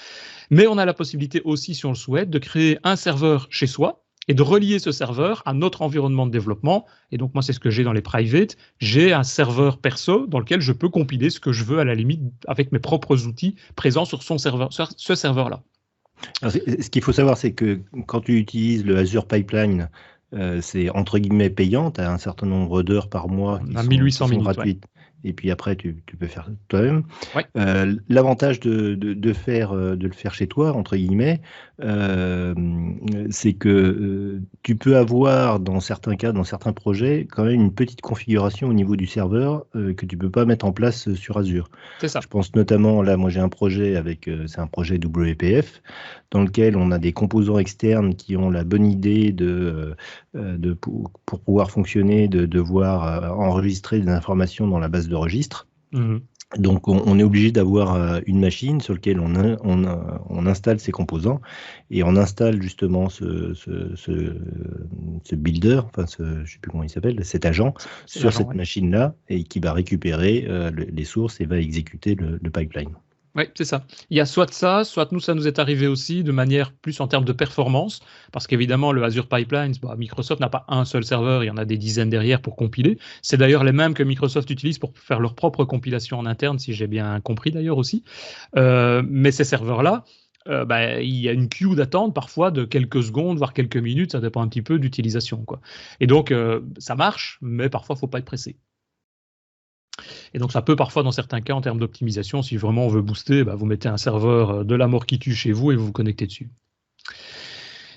Mais on a la possibilité aussi, si on le souhaite, de créer un serveur chez soi et de relier ce serveur à notre environnement de développement. Et donc moi, c'est ce que j'ai dans les private. J'ai un serveur perso dans lequel je peux compiler ce que je veux à la limite avec mes propres outils présents sur ce serveur-là. Alors, ce qu'il faut savoir, c'est que quand tu utilises le Azure Pipeline, c'est entre guillemets payant. Tu as un certain nombre d'heures par mois qui sont 1800 minutes, gratuites. Et puis après, tu peux faire toi-même. Ouais. L'avantage de le faire chez toi, entre guillemets, c'est que tu peux avoir, dans certains cas, dans certains projets, quand même une petite configuration au niveau du serveur que tu ne peux pas mettre en place sur Azure. C'est ça. Je pense notamment, là, moi j'ai un projet c'est un projet WPF, dans lequel on a des composants externes qui ont la bonne idée pour pouvoir fonctionner, de devoir enregistrer des informations dans la base de registre. Mmh. Donc on est obligé d'avoir une machine sur laquelle on installe ces composants et on installe justement ce builder, je ne sais plus comment il s'appelle, cet agent sur cette machine-là et qui va récupérer les sources et va exécuter le pipeline. Oui, c'est ça. Il y a soit soit nous, ça nous est arrivé aussi de manière plus en termes de performance, parce qu'évidemment, le Azure Pipelines, Microsoft n'a pas un seul serveur, il y en a des dizaines derrière pour compiler. C'est d'ailleurs les mêmes que Microsoft utilise pour faire leur propre compilation en interne, si j'ai bien compris d'ailleurs aussi. Mais ces serveurs-là, il y a une queue d'attente parfois de quelques secondes, voire quelques minutes, ça dépend un petit peu d'utilisation, quoi. Et donc, ça marche, mais parfois, il ne faut pas être pressé. Et donc, ça peut parfois, dans certains cas, en termes d'optimisation, si vraiment on veut booster, vous mettez un serveur de la mort qui tue chez vous et vous vous connectez dessus.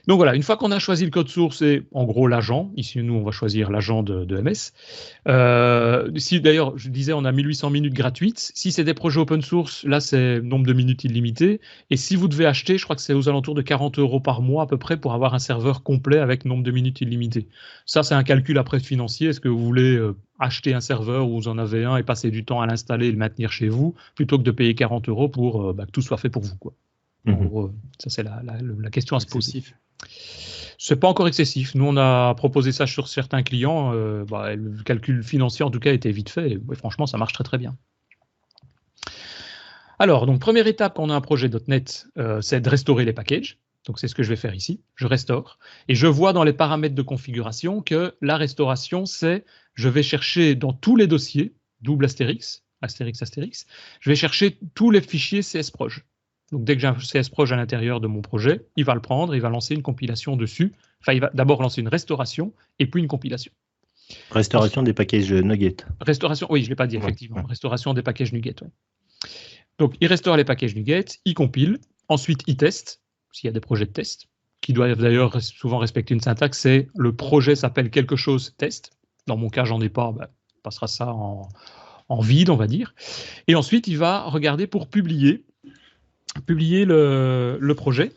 Donc voilà, une fois qu'on a choisi le code source et en gros l'agent, ici nous on va choisir l'agent de MS. Si d'ailleurs, je disais, on a 1800 minutes gratuites. Si c'est des projets open source, là c'est nombre de minutes illimité. Et si vous devez acheter, je crois que c'est aux alentours de 40 € par mois à peu près pour avoir un serveur complet avec nombre de minutes illimité. Ça c'est un calcul après financier. Est-ce que vous voulez acheter un serveur où vous en avez un et passer du temps à l'installer et le maintenir chez vous, plutôt que de payer 40 € pour que tout soit fait pour vous, quoi. En gros, ça c'est la question à se poser. C'est pas encore excessif. Nous, on a proposé ça sur certains clients. Le calcul financier, en tout cas, était vite fait. Et, franchement, ça marche très, très bien. Alors, donc, première étape quand on a un projet .NET, c'est de restaurer les packages. Donc, c'est ce que je vais faire ici. Je restaure. Et je vois dans les paramètres de configuration que la restauration, c'est je vais chercher dans tous les dossiers, double astérix, je vais chercher tous les fichiers CSproj. Donc, dès que j'ai un CSproj à l'intérieur de mon projet, il va le prendre, il va lancer une compilation dessus. Enfin, il va d'abord lancer une restauration et puis une compilation. Restauration des packages NuGet. Restauration, oui, je ne l'ai pas dit, effectivement. Restauration des packages NuGet. Ouais. Donc, il restaure les packages NuGet, il compile, ensuite il teste, s'il y a des projets de test, qui doivent d'ailleurs souvent respecter une syntaxe, c'est le projet s'appelle quelque chose test. Dans mon cas, j'en ai pas, on passera ça en vide, on va dire. Et ensuite, il va regarder pour publier le projet.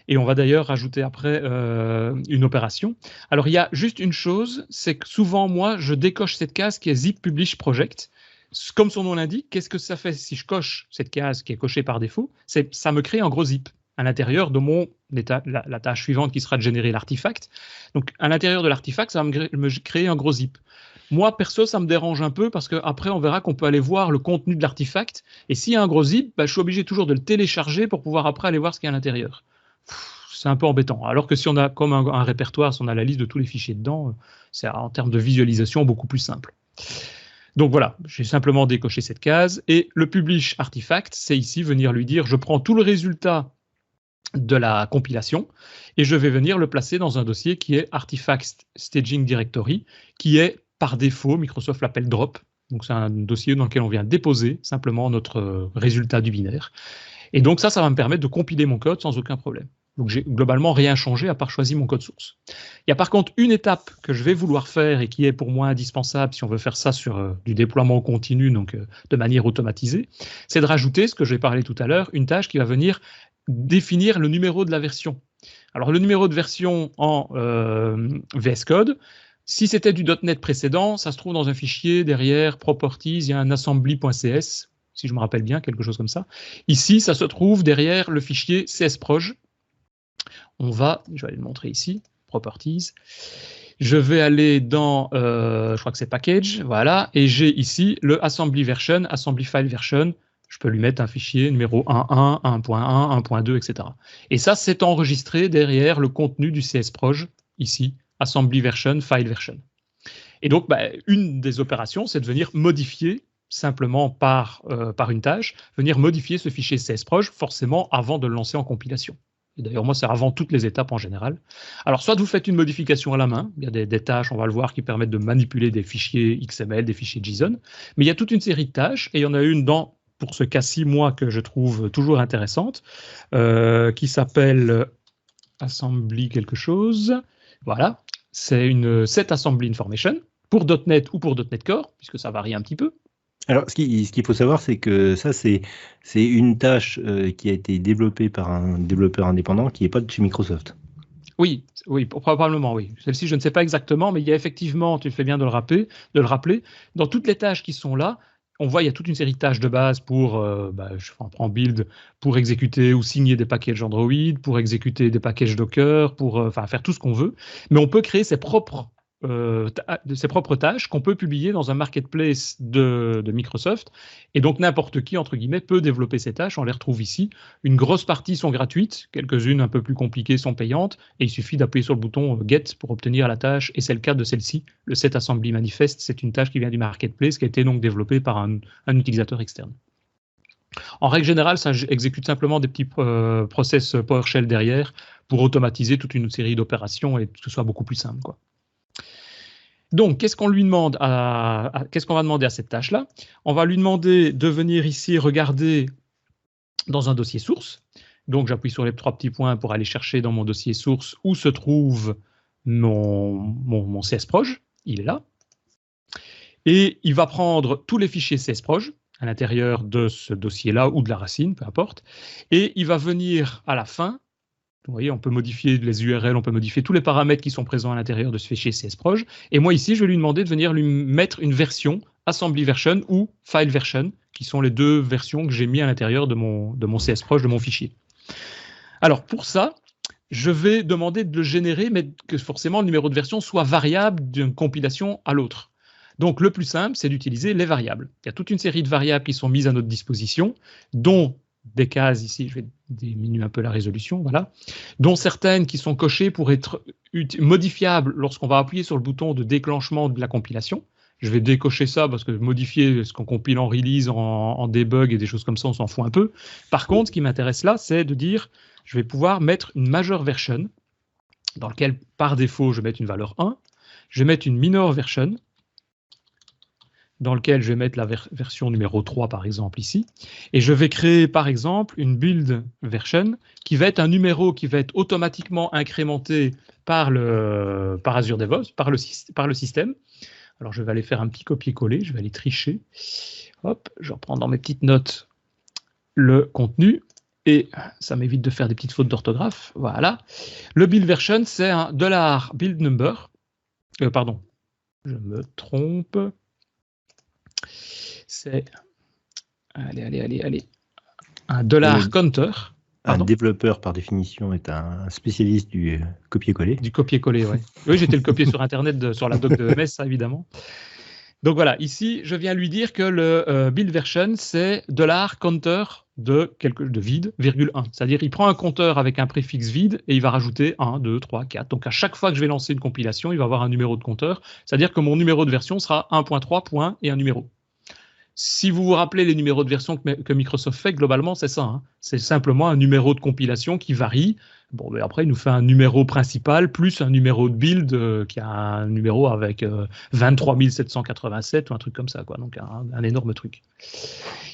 Et on va d'ailleurs rajouter après une opération. Alors, il y a juste une chose, c'est que souvent, moi, je décoche cette case qui est Zip Publish Project. Comme son nom l'indique, qu'est-ce que ça fait si je coche cette case qui est cochée par défaut? Ça me crée un gros zip à l'intérieur de la tâche suivante qui sera de générer l'artefact. Donc, à l'intérieur de l'artefact, ça va me créer un gros zip. Moi, perso, ça me dérange un peu parce qu'après, on verra qu'on peut aller voir le contenu de l'artefact. Et s'il y a un gros zip, je suis obligé toujours de le télécharger pour pouvoir après aller voir ce qu'il y a à l'intérieur. C'est un peu embêtant. Alors que si on a comme un répertoire, si on a la liste de tous les fichiers dedans, c'est en termes de visualisation beaucoup plus simple. Donc voilà, j'ai simplement décoché cette case. Et le publish artifact, c'est ici venir lui dire, je prends tout le résultat de la compilation et je vais venir le placer dans un dossier qui est Artifact Staging Directory, qui est par défaut, Microsoft l'appelle drop. Donc c'est un dossier dans lequel on vient déposer simplement notre résultat du binaire. Et donc ça va me permettre de compiler mon code sans aucun problème. Donc j'ai globalement rien changé à part choisir mon code source. Il y a par contre une étape que je vais vouloir faire et qui est pour moi indispensable si on veut faire ça sur du déploiement continu, donc de manière automatisée, c'est de rajouter, ce que j'ai parlé tout à l'heure, une tâche qui va venir définir le numéro de la version. Alors le numéro de version en VS Code, si c'était du .NET précédent, ça se trouve dans un fichier derrière Properties, il y a un assembly.cs, si je me rappelle bien, quelque chose comme ça. Ici, ça se trouve derrière le fichier CSproj. Je vais aller le montrer ici, Properties. Je vais aller dans, je crois que c'est Package, voilà, et j'ai ici le Assembly Version, Assembly File Version. Je peux lui mettre un fichier numéro 1.1, 1.1, 1.2, etc. Et ça, c'est enregistré derrière le contenu du CSproj, ici, Assembly Version, File Version. Et donc, une des opérations, c'est de venir modifier simplement par une tâche, venir modifier ce fichier CSproj, forcément avant de le lancer en compilation. Et d'ailleurs, moi, c'est avant toutes les étapes en général. Alors, soit vous faites une modification à la main, il y a des tâches, on va le voir, qui permettent de manipuler des fichiers XML, des fichiers JSON, mais il y a toute une série de tâches, et il y en a une pour ce cas-ci, moi, que je trouve toujours intéressante, qui s'appelle Assembly quelque chose. Voilà, c'est une Set Assembly Information pour .NET ou pour .NET Core, puisque ça varie un petit peu. Alors, ce qu'il faut savoir, c'est que ça, c'est une tâche qui a été développée par un développeur indépendant qui n'est pas de chez Microsoft. Oui, probablement, oui. Celle-ci, je ne sais pas exactement, mais il y a effectivement, tu fais bien de le rappeler, dans toutes les tâches qui sont là, on voit il y a toute une série de tâches de base pour, je prends build, pour exécuter ou signer des packages Android, pour exécuter des packages Docker, pour faire tout ce qu'on veut. Mais on peut créer ses propres tâches qu'on peut publier dans un marketplace de Microsoft. Et donc, n'importe qui, entre guillemets, peut développer ces tâches. On les retrouve ici. Une grosse partie sont gratuites. Quelques-unes un peu plus compliquées sont payantes. Et il suffit d'appuyer sur le bouton Get pour obtenir la tâche. Et c'est le cas de celle-ci. Le Set Assembly Manifest, c'est une tâche qui vient du marketplace, qui a été donc développée par un utilisateur externe. En règle générale, ça exécute simplement des petits process PowerShell derrière pour automatiser toute une série d'opérations et que ce soit beaucoup plus simple, quoi. Donc, qu'est-ce qu'on lui demande qu'est-ce qu'on va demander à cette tâche-là? On va lui demander de venir ici regarder dans un dossier source. Donc, j'appuie sur les 3 petits points pour aller chercher dans mon dossier source où se trouve mon CSproj. Il est là. Et il va prendre tous les fichiers CSproj à l'intérieur de ce dossier-là ou de la racine, peu importe. Et il va venir à la fin. Vous voyez, on peut modifier les URL, on peut modifier tous les paramètres qui sont présents à l'intérieur de ce fichier CSproj. Et moi, ici, je vais lui demander de venir lui mettre une version, assembly version ou file version, qui sont les 2 versions que j'ai mis à l'intérieur de mon CSproj, de mon fichier. Alors, pour ça, je vais demander de le générer, mais que forcément, le numéro de version soit variable d'une compilation à l'autre. Donc, le plus simple, c'est d'utiliser les variables. Il y a toute une série de variables qui sont mises à notre disposition, dont des cases ici, je vais diminuer un peu la résolution, voilà, dont certaines qui sont cochées pour être modifiables lorsqu'on va appuyer sur le bouton de déclenchement de la compilation. Je vais décocher ça parce que modifier ce qu'on compile en release, en debug et des choses comme ça, on s'en fout un peu. Par contre, ce qui m'intéresse là, c'est de dire, je vais pouvoir mettre une major version, dans laquelle par défaut, je vais mettre une valeur 1. Je vais mettre une minor version, dans lequel je vais mettre la version numéro 3, par exemple, ici. Et je vais créer, par exemple, une build version qui va être un numéro qui va être automatiquement incrémenté par Azure DevOps, par le système. Alors, je vais aller faire un petit copier-coller, je vais aller tricher. Hop, je reprends dans mes petites notes le contenu. Et ça m'évite de faire des petites fautes d'orthographe. Voilà. Le build version, c'est un $build number. Pardon, je me trompe. C'est un $counter. Un développeur, par définition, est un spécialiste du copier-coller. Du copier-coller, oui. Oui, j'étais le copier sur Internet, sur la doc de MS, ça, évidemment. Donc voilà, ici, je viens lui dire que le build version, c'est $counter de vide, ,1. C'est-à-dire, il prend un compteur avec un préfixe vide et il va rajouter 1, 2, 3, 4. Donc, à chaque fois que je vais lancer une compilation, il va avoir un numéro de compteur. C'est-à-dire que mon numéro de version sera 1.3 point et un numéro. Si vous vous rappelez les numéros de version que Microsoft fait, globalement, c'est ça. Hein. C'est simplement un numéro de compilation qui varie. Bon, mais après, il nous fait un numéro principal plus un numéro de build qui a un numéro avec 23 787 ou un truc comme ça, quoi. Donc, un énorme truc.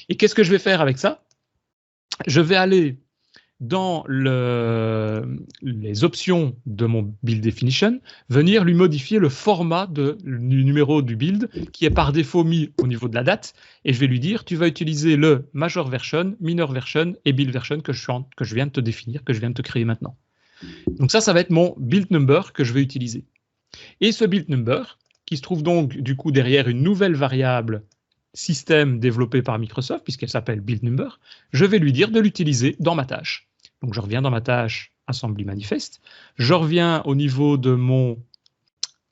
Et qu'est-ce que je vais faire avec ça? Je vais aller dans les options de mon build definition, venir lui modifier le format du numéro du build qui est par défaut mis au niveau de la date, et je vais lui dire tu vas utiliser le major version, minor version et build version que je viens de te définir, que je viens de te créer maintenant. Donc ça va être mon build number que je vais utiliser. Et ce build number, qui se trouve donc du coup derrière une nouvelle variable système développé par Microsoft, puisqu'elle s'appelle build number, je vais lui dire de l'utiliser dans ma tâche. Donc je reviens dans ma tâche assembly manifest, je reviens au niveau de mon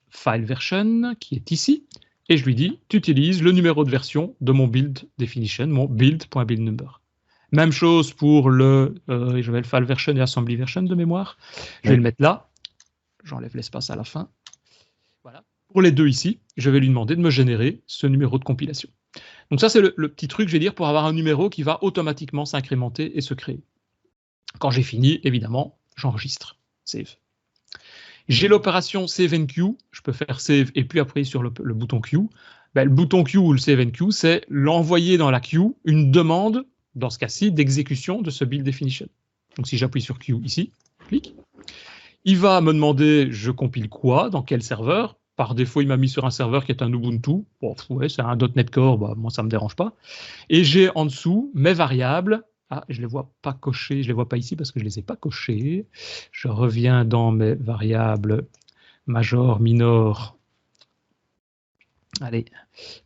file version qui est ici, et je lui dis tu utilises le numéro de version de mon build definition, mon build.buildNumber. Même chose pour je vais le file version et assembly version de mémoire. Je vais le mettre là, j'enlève l'espace à la fin. Voilà. Pour les deux ici, je vais lui demander de me générer ce numéro de compilation. Donc ça, c'est le petit truc, je vais dire, pour avoir un numéro qui va automatiquement s'incrémenter et se créer. Quand j'ai fini, évidemment, j'enregistre. Save. J'ai l'opération Save and Queue. Je peux faire Save et puis appuyer sur le bouton Queue. Ben, le bouton Queue ou le Save and Queue, c'est l'envoyer dans la queue une demande, dans ce cas-ci, d'exécution de ce build definition. Donc si j'appuie sur Queue ici, clique, il va me demander je compile quoi, dans quel serveur. Par défaut, il m'a mis sur un serveur qui est un Ubuntu. Bon, ouais, c'est un .NET Core, bah, moi ça ne me dérange pas. Et j'ai en dessous mes variables. Ah, je ne les vois pas cochées, je ne les vois pas ici parce que je ne les ai pas cochées. Je reviens dans mes variables major, minor. Allez,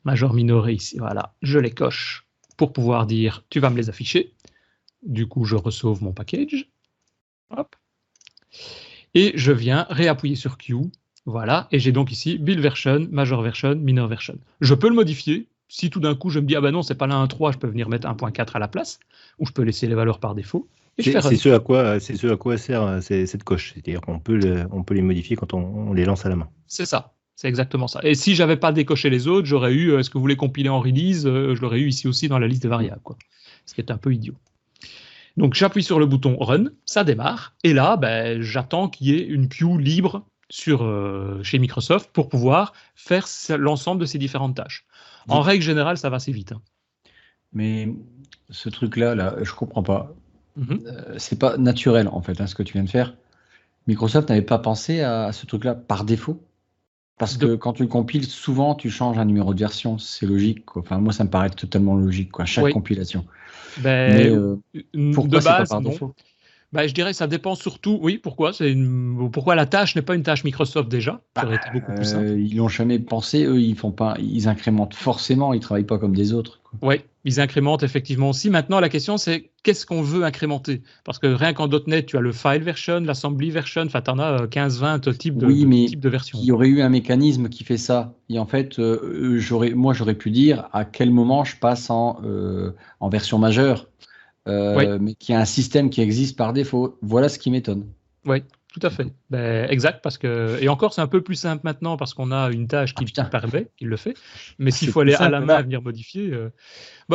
major, minor ici, voilà. Je les coche pour pouvoir dire tu vas me les afficher. Du coup, je resauve mon package. Hop. Et je viens réappuyer sur Queue Voilà, et j'ai donc ici build version, major version, minor version. Je peux le modifier. Si tout d'un coup je me dis ah ben non, c'est pas là 1.3, je peux venir mettre 1.4 à la place, ou je peux laisser les valeurs par défaut. Et je fais run. C'est ce à quoi sert cette coche. C'est-à-dire qu'on peut, on peut les modifier quand on les lance à la main. C'est ça, c'est exactement ça. Et si j'avais pas décoché les autres, j'aurais eu est-ce que vous voulez compiler en release, je l'aurais eu ici aussi dans la liste des variables, quoi. Ce qui est un peu idiot. Donc j'appuie sur le bouton run, ça démarre, et là ben, j'attends qu'il y ait une queue libre chez Microsoft pour pouvoir faire l'ensemble de ces différentes tâches. En règle générale, ça va assez vite. Hein. Mais ce truc-là, je comprends pas. C'est pas naturel en fait, ce que tu viens de faire. Microsoft n'avait pas pensé à ce truc-là par défaut. Parce que quand tu compiles, souvent tu changes un numéro de version, c'est logique, quoi. Enfin, moi, ça me paraît totalement logique, quoi, chaque compilation. Mais pourquoi c'est pas par défaut? Je dirais que ça dépend surtout, oui, pourquoi la tâche n'est pas une tâche Microsoft déjà, ça aurait été beaucoup plus simple. Ils l'ont jamais pensé, eux, ils incrémentent forcément, ils travaillent pas comme des autres. Oui, ils incrémentent effectivement aussi. Maintenant, la question, c'est qu'est-ce qu'on veut incrémenter? Parce que rien qu'en .NET, tu as le file version, l'assembly version, enfin, tu en as 15-20 types de versions. Il y aurait eu un mécanisme qui fait ça. Et en fait, j'aurais pu dire à quel moment je passe en version majeure. Mais qu'il y a un système qui existe par défaut. Voilà ce qui m'étonne. Oui, tout à fait. Exact, parce que et encore c'est un peu plus simple maintenant parce qu'on a une tâche qui permet, qui le fait. Mais s'il faut aller à la main venir modifier,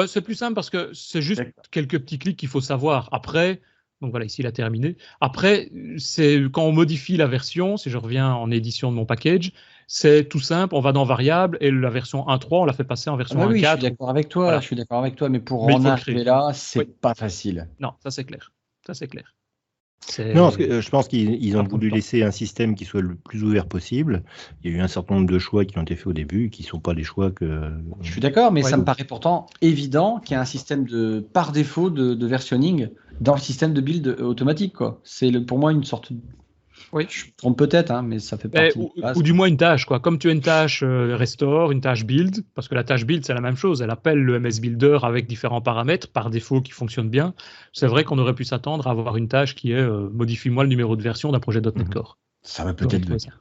c'est plus simple parce que c'est juste quelques petits clics qu'il faut savoir. Après, donc voilà, ici il a terminé. Après, c'est quand on modifie la version, si je reviens en édition de mon package, c'est tout simple, on va dans variable et la version 1.3, on la fait passer en version 1.4. Oui, je suis d'accord avec toi, voilà. Je suis d'accord avec toi, mais pour en arriver là, c'est pas facile. Non, ça c'est clair. Ça c'est clair. Non, parce que je pense qu'ils ont voulu laisser un système qui soit le plus ouvert possible. Il y a eu un certain nombre de choix qui ont été faits au début, qui ne sont pas des choix que... Je suis d'accord, mais ça me paraît pourtant évident qu'il y a un système par défaut de versionning dans le système de build automatique, quoi. C'est pour moi une sorte... Oui. Je me trompe peut-être, mais ça fait partie. Ou du moins une tâche, quoi. Comme tu as une tâche restore, une tâche build, parce que la tâche build, c'est la même chose. Elle appelle le MS Builder avec différents paramètres par défaut qui fonctionnent bien. C'est vrai qu'on aurait pu s'attendre à avoir une tâche qui est modifie-moi le numéro de version d'un projet .NET Core. Ça va peut-être venir.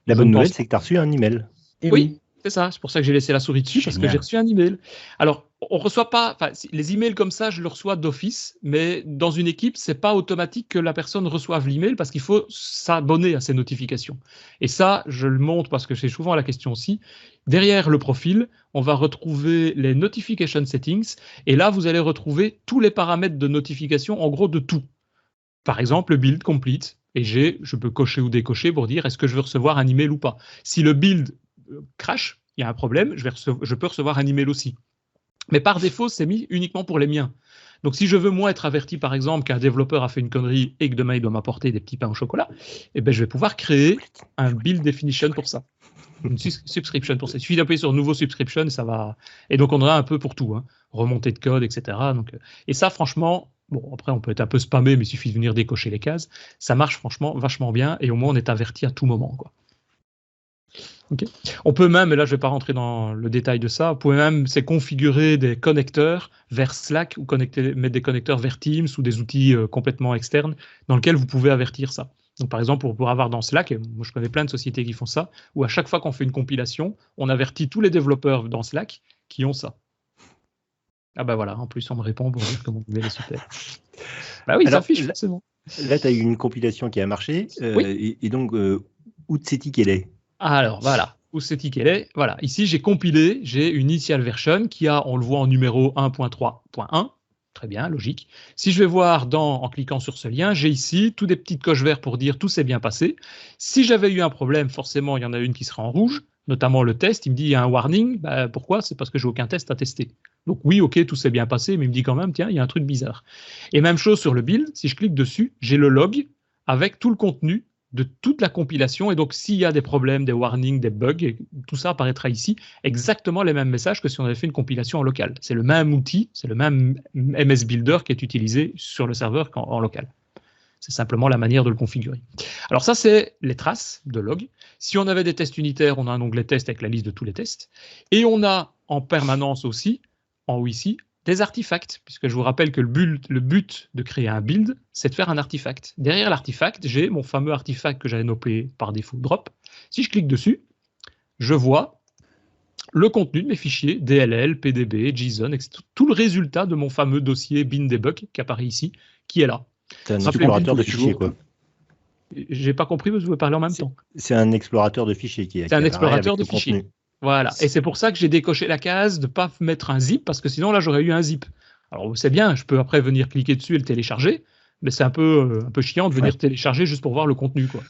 La bonne nouvelle, c'est que tu as reçu un email. Oui. C'est ça, c'est pour ça que j'ai laissé la souris dessus, parce que j'ai reçu un email. Alors, on reçoit pas, les emails comme ça, je le reçois d'office, mais dans une équipe, c'est pas automatique que la personne reçoive l'email parce qu'il faut s'abonner à ces notifications. Et ça, je le montre parce que c'est souvent la question aussi. Derrière le profil, on va retrouver les notification settings, et là, vous allez retrouver tous les paramètres de notification, en gros, de tout. Par exemple, le build complete, et je peux cocher ou décocher pour dire est-ce que je veux recevoir un email ou pas. Si le build crash, il y a un problème, je peux recevoir un email aussi. Mais par défaut, c'est mis uniquement pour les miens. Donc si je veux moi être averti par exemple qu'un développeur a fait une connerie et que demain il doit m'apporter des petits pains au chocolat, je vais pouvoir créer un build definition pour ça. Une subscription pour ça. Il suffit d'appuyer sur nouveau subscription et ça va. Et donc on aura un peu pour tout, remontée de code, etc. Donc, et ça franchement, bon après on peut être un peu spammé, mais il suffit de venir décocher les cases. Ça marche franchement vachement bien et au moins on est averti à tout moment, quoi. Okay. On peut même, et là je ne vais pas rentrer dans le détail de ça, on peut même configurer des connecteurs vers Slack ou mettre des connecteurs vers Teams ou des outils complètement externes dans lesquels vous pouvez avertir ça. Donc par exemple, pour avoir dans Slack, et moi je connais plein de sociétés qui font ça, où à chaque fois qu'on fait une compilation, on avertit tous les développeurs dans Slack qui ont ça. Ah bah voilà, en plus on me répond pour dire que mon email est super. Bah oui, ça affiche forcément. Là tu as eu une compilation qui a marché, oui. et donc où c'est-il qu'elle est? Alors voilà, où c'est-il qu'elle est? Voilà, ici j'ai compilé, j'ai une initial version qui a, on le voit en numéro 1.3.1, très bien, logique. Si je vais voir en cliquant sur ce lien, j'ai ici toutes des petites coches vertes pour dire tout s'est bien passé. Si j'avais eu un problème, forcément il y en a une qui sera en rouge, notamment le test, il me dit il y a un warning, pourquoi? C'est parce que j'ai aucun test à tester. Donc oui, ok, tout s'est bien passé, mais il me dit quand même, tiens, il y a un truc bizarre. Et même chose sur le build, si je clique dessus, j'ai le log avec tout le contenu de toute la compilation, et donc s'il y a des problèmes, des warnings, des bugs, tout ça apparaîtra ici, exactement les mêmes messages que si on avait fait une compilation en local. C'est le même outil, c'est le même MS Builder qui est utilisé sur le serveur en local. C'est simplement la manière de le configurer. Alors ça, c'est les traces de log. Si on avait des tests unitaires, on a un onglet test avec la liste de tous les tests. Et on a en permanence aussi, en haut ici, des artefacts, puisque je vous rappelle que le but de créer un build, c'est de faire un artefact. Derrière l'artefact, j'ai mon fameux artefact que j'avais nommé par défaut drop. Si je clique dessus, je vois le contenu de mes fichiers DLL, PDB, JSON, etc. Tout le résultat de mon fameux dossier bin-debug qui apparaît ici, qui est là. C'est un explorateur de fichiers, quoi. J'ai pas compris, parce que vous parlez en même temps. C'est un explorateur de fichiers qui est. C'est un explorateur de fichiers. Voilà. Et c'est pour ça que j'ai décoché la case de ne pas mettre un zip, parce que sinon là j'aurais eu un zip. Alors c'est bien, je peux après venir cliquer dessus et le télécharger, mais c'est un peu chiant de venir télécharger juste pour voir le contenu, quoi.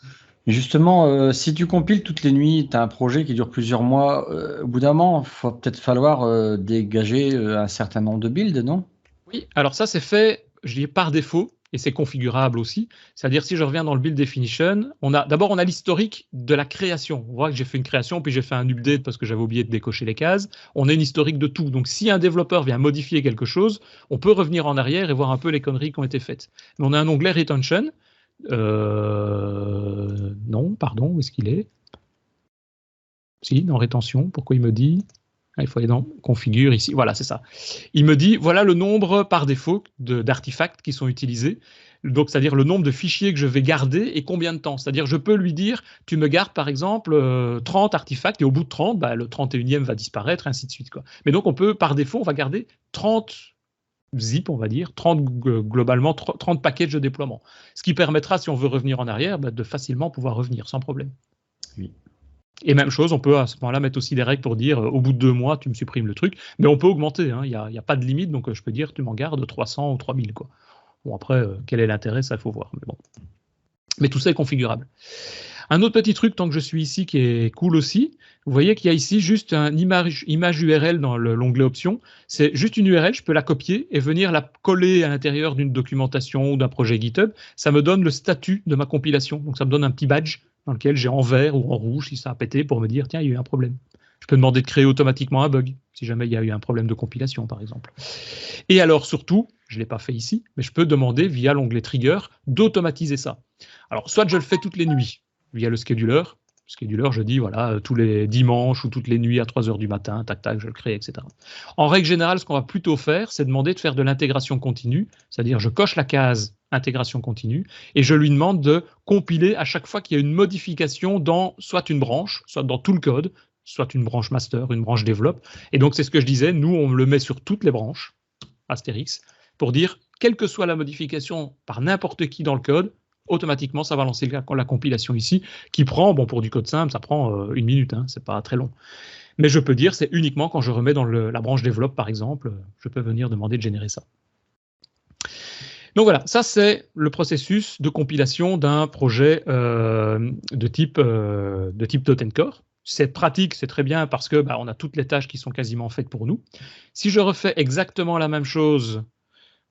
Justement, si tu compiles toutes les nuits, tu as un projet qui dure plusieurs mois, au bout d'un moment, il va peut-être falloir dégager un certain nombre de builds, non? Oui, alors ça c'est fait, je dis par défaut, et c'est configurable aussi. C'est-à-dire si je reviens dans le build definition, d'abord on a l'historique de la création. On voit que j'ai fait une création, puis j'ai fait un update parce que j'avais oublié de décocher les cases. On a une historique de tout. Donc si un développeur vient modifier quelque chose, on peut revenir en arrière et voir un peu les conneries qui ont été faites. Mais on a un onglet retention. Non, pardon, où est-ce qu'il est? Si, dans rétention, pourquoi il me dit? Il faut aller dans configure ici, voilà, c'est ça. Il me dit, voilà le nombre par défaut d'artefacts qui sont utilisés, donc c'est-à-dire le nombre de fichiers que je vais garder et combien de temps. C'est-à-dire je peux lui dire, tu me gardes par exemple 30 artefacts et au bout de 30, le 31e va disparaître, ainsi de suite, quoi. Mais donc on peut, par défaut, on va garder 30 zip, on va dire, 30 globalement, 30 packages de déploiement. Ce qui permettra, si on veut revenir en arrière, de facilement pouvoir revenir sans problème. Oui. Et même chose, on peut à ce moment-là mettre aussi des règles pour dire au bout de 2 mois, tu me supprimes le truc, mais on peut augmenter, il n'y a pas de limite, donc je peux dire tu m'en gardes 300 ou 3000, quoi. Bon, après, quel est l'intérêt, ça il faut voir, mais bon. Mais tout ça est configurable. Un autre petit truc, tant que je suis ici, qui est cool aussi, vous voyez qu'il y a ici juste une image URL dans l'onglet options. C'est juste une URL, je peux la copier et venir la coller à l'intérieur d'une documentation ou d'un projet GitHub. Ça me donne le statut de ma compilation. Donc ça me donne un petit badge dans lequel j'ai en vert ou en rouge si ça a pété pour me dire tiens, il y a eu un problème. Je peux demander de créer automatiquement un bug si jamais il y a eu un problème de compilation, par exemple. Et alors surtout, je ne l'ai pas fait ici, mais je peux demander via l'onglet Trigger d'automatiser ça. Alors soit je le fais toutes les nuits via le scheduler. Scheduler, je dis, voilà, tous les dimanches ou toutes les nuits à 3h du matin, tac, tac, je le crée, etc. En règle générale, ce qu'on va plutôt faire, c'est demander de faire de l'intégration continue, c'est-à-dire je coche la case intégration continue et je lui demande de compiler à chaque fois qu'il y a une modification dans soit une branche, soit dans tout le code, soit une branche master, une branche développe. Et donc, c'est ce que je disais, nous, on le met sur toutes les branches, Astérix, pour dire, quelle que soit la modification par n'importe qui dans le code, automatiquement, ça va lancer la compilation ici, qui prend, bon, pour du code simple, ça prend 1 minute, c'est pas très long. Mais je peux dire, c'est uniquement quand je remets dans la branche développe, par exemple, je peux venir demander de générer ça. Donc voilà, ça c'est le processus de compilation d'un projet de type .NET C'est pratique, c'est très bien parce que on a toutes les tâches qui sont quasiment faites pour nous. Si je refais exactement la même chose,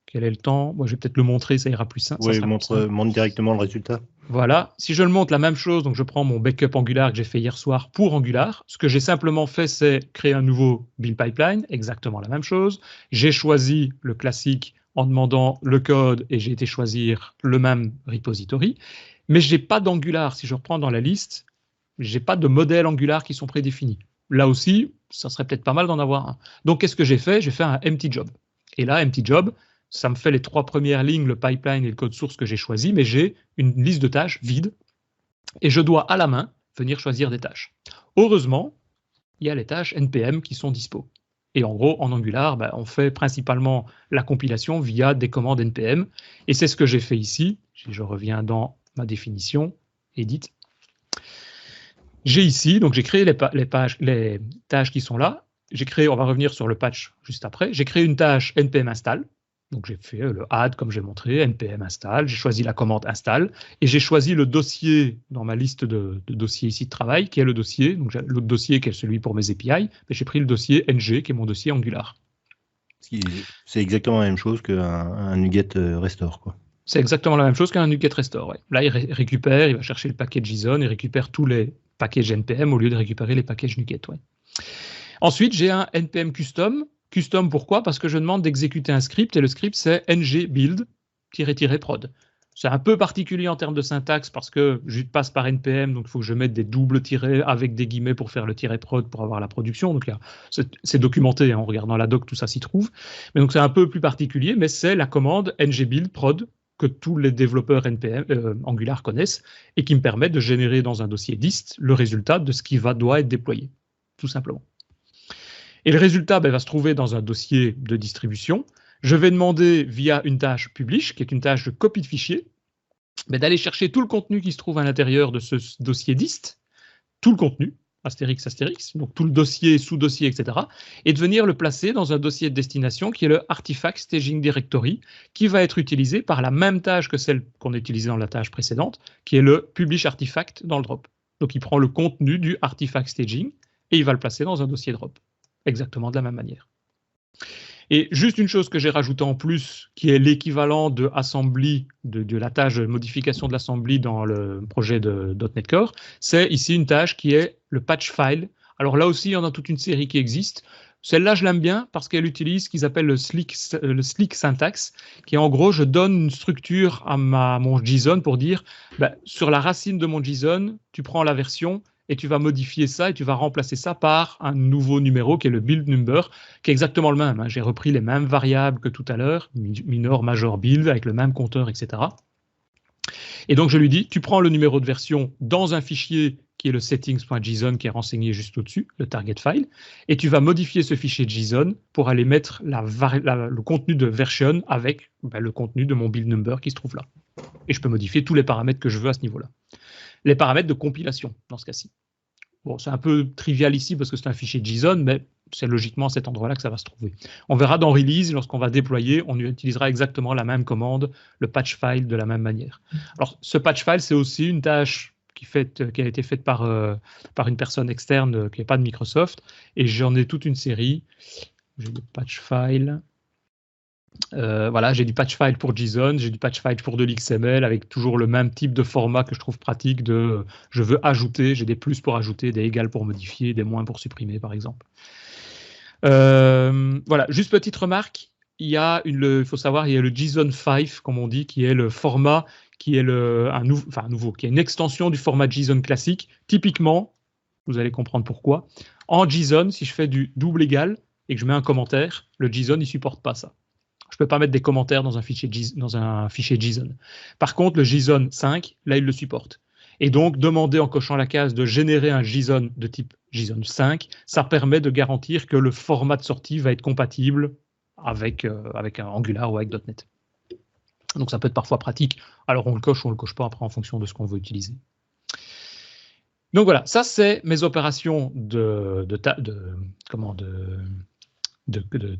quel est le temps? Moi, je vais peut-être le montrer, ça ira plus simple. Oui, montre directement le résultat. Voilà, si je le montre la même chose, donc je prends mon backup Angular que j'ai fait hier soir pour Angular. Ce que j'ai simplement fait, c'est créer un nouveau build pipeline, exactement la même chose. J'ai choisi le classique en demandant le code et j'ai été choisir le même repository. Mais je n'ai pas d'Angular. Si je reprends dans la liste, je n'ai pas de modèles Angular qui sont prédéfinis. Là aussi, ça serait peut-être pas mal d'en avoir un. Donc, qu'est-ce que j'ai fait? J'ai fait un empty job. Et là, empty job, ça me fait les 3 premières lignes, le pipeline et le code source que j'ai choisi, mais j'ai une liste de tâches vide et je dois à la main venir choisir des tâches. Heureusement, il y a les tâches NPM qui sont dispo. Et en gros, en Angular, on fait principalement la compilation via des commandes NPM. Et c'est ce que j'ai fait ici. Je reviens dans ma définition, edit. J'ai ici, donc j'ai créé les tâches qui sont là. J'ai créé, on va revenir sur le patch juste après. J'ai créé une tâche npm install. Donc j'ai fait le add comme j'ai montré, npm install, j'ai choisi la commande install et j'ai choisi le dossier dans ma liste de dossiers ici de travail qui est le dossier, donc j'ai l'autre dossier qui est celui pour mes API, mais j'ai pris le dossier ng qui est mon dossier Angular. C'est exactement la même chose qu'un NuGet restore, quoi. C'est exactement la même chose qu'un NuGet restore. Ouais. Là il récupère, il va chercher le package JSON, il récupère tous les packages npm au lieu de récupérer les packages NuGet. Ouais. Ensuite j'ai un npm custom. Custom, pourquoi? Parce que je demande d'exécuter un script et le script c'est ng build-prod. C'est un peu particulier en termes de syntaxe parce que je passe par NPM, donc il faut que je mette des doubles tirets avec des guillemets pour faire le tiret prod pour avoir la production. Donc là, c'est documenté, hein, en regardant la doc, tout ça s'y trouve. Mais donc c'est un peu plus particulier, mais c'est la commande ngbuild prod que tous les développeurs NPM, Angular connaissent et qui me permet de générer dans un dossier dist le résultat de ce qui doit être déployé, tout simplement. Et le résultat va se trouver dans un dossier de distribution. Je vais demander via une tâche publish, qui est une tâche de copie de fichier, d'aller chercher tout le contenu qui se trouve à l'intérieur de ce dossier dist, tout le contenu, astérix, astérix, donc tout le dossier, sous-dossier, etc., et de venir le placer dans un dossier de destination qui est le Artifact Staging Directory, qui va être utilisé par la même tâche que celle qu'on a utilisée dans la tâche précédente, qui est le Publish Artifact dans le drop. Donc il prend le contenu du Artifact Staging et il va le placer dans un dossier drop, exactement de la même manière. Et juste une chose que j'ai rajoutée en plus, qui est l'équivalent de assembly, de la tâche de modification de l'assembly dans le projet de .NET Core, c'est ici une tâche qui est le patch file. Alors là aussi, il y en a toute une série qui existe. Celle-là, je l'aime bien parce qu'elle utilise ce qu'ils appellent le slick syntax, qui est en gros, je donne une structure à mon JSON pour dire, sur la racine de mon JSON, tu prends la version et tu vas modifier ça et tu vas remplacer ça par un nouveau numéro qui est le build number, qui est exactement le même. Hein. J'ai repris les mêmes variables que tout à l'heure, minor, major, build, avec le même compteur, etc. Et donc je lui dis, tu prends le numéro de version dans un fichier qui est le settings.json qui est renseigné juste au-dessus, le target file, et tu vas modifier ce fichier JSON pour aller mettre le contenu de version avec le contenu de mon build number qui se trouve là. Et je peux modifier tous les paramètres que je veux à ce niveau-là. Les paramètres de compilation, dans ce cas-ci. Bon, c'est un peu trivial ici parce que c'est un fichier JSON, mais c'est logiquement à cet endroit-là que ça va se trouver. On verra dans Release, lorsqu'on va déployer, on utilisera exactement la même commande, le patch file, de la même manière. Alors, ce patch file, c'est aussi une tâche qui a été faite par une personne externe qui n'est pas de Microsoft, et j'en ai toute une série. J'ai le patch file. Voilà, j'ai du patch file pour JSON, j'ai du patch file pour de l'XML avec toujours le même type de format que je trouve pratique de je veux ajouter, j'ai des plus pour ajouter, des égales pour modifier, des moins pour supprimer par exemple. Voilà, juste petite remarque, il faut savoir, il y a le JSON 5 comme on dit, qui est le format qui est qui est une extension du format JSON classique. Typiquement, vous allez comprendre pourquoi, en JSON, si je fais du double égal et que je mets un commentaire, le JSON ne supporte pas ça. Je ne peux pas mettre des commentaires dans un fichier JSON. Par contre, le JSON 5, là, il le supporte. Et donc, demander en cochant la case de générer un JSON de type JSON 5, ça permet de garantir que le format de sortie va être compatible avec un Angular ou avec .NET. Donc, ça peut être parfois pratique. Alors, on le coche ou on ne le coche pas après en fonction de ce qu'on veut utiliser. Donc, voilà, ça, c'est mes opérations de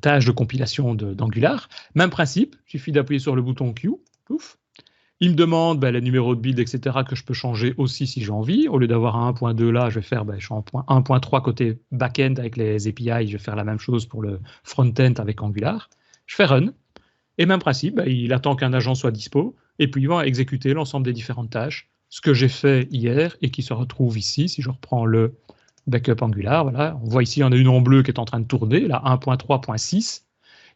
tâches de compilation d'Angular. Même principe, il suffit d'appuyer sur le bouton Q. Ouf. Il me demande les numéros de build, etc., que je peux changer aussi si j'ai envie. Au lieu d'avoir un 1.2 là, je vais faire, je suis en 1.3 côté back-end avec les API, je vais faire la même chose pour le front-end avec Angular. Je fais run, et même principe, il attend qu'un agent soit dispo, et puis il va exécuter l'ensemble des différentes tâches, ce que j'ai fait hier et qui se retrouve ici, si je reprends le backup Angular, voilà. On voit ici, il y en a une en bleu qui est en train de tourner, la 1.3.6,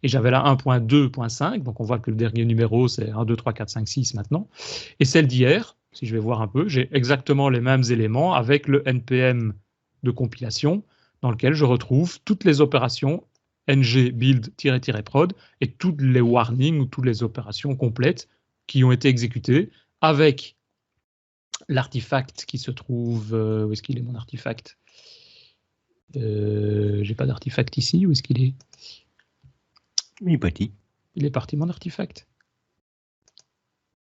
et j'avais la 1.2.5, donc on voit que le dernier numéro, c'est 1, 2, 3, 4, 5, 6 maintenant. Et celle d'hier, si je vais voir un peu, j'ai exactement les mêmes éléments avec le NPM de compilation, dans lequel je retrouve toutes les opérations ng build-prod et toutes les warnings ou toutes les opérations complètes qui ont été exécutées avec l'artefact qui se trouve... où est-ce qu'il est mon artefact? J'ai pas d'artefact ici, où est-ce qu'il est? Il est parti. Il est parti, mon artefact.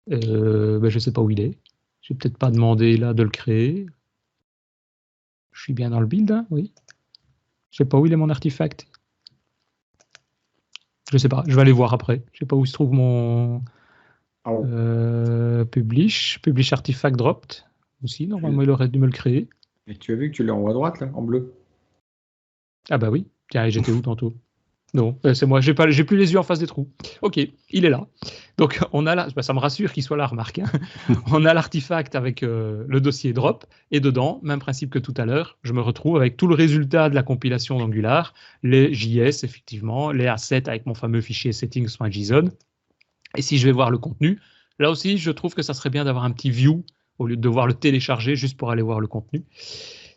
Je sais pas où il est. Je vais peut-être pas demander là de le créer. Je suis bien dans le build, hein, oui. Je sais pas où il est mon artefact. Je sais pas, je vais aller voir après. Je sais pas où se trouve mon publish artifact dropped aussi. Normalement, il aurait dû me le créer. Et tu as vu que tu l'as en haut à droite, là, en bleu? Ah bah oui. Tiens, j'étais où tantôt? Non, c'est moi, j'ai plus les yeux en face des trous. Ok, il est là. Donc on a là, ça me rassure qu'il soit là, remarque. Hein. On a l'artefact avec le dossier drop, et dedans, même principe que tout à l'heure, je me retrouve avec tout le résultat de la compilation d'Angular, les JS effectivement, les assets avec mon fameux fichier settings.json. Et si je vais voir le contenu, Là aussi, je trouve que ça serait bien d'avoir un petit view au lieu de devoir le télécharger juste pour aller voir le contenu.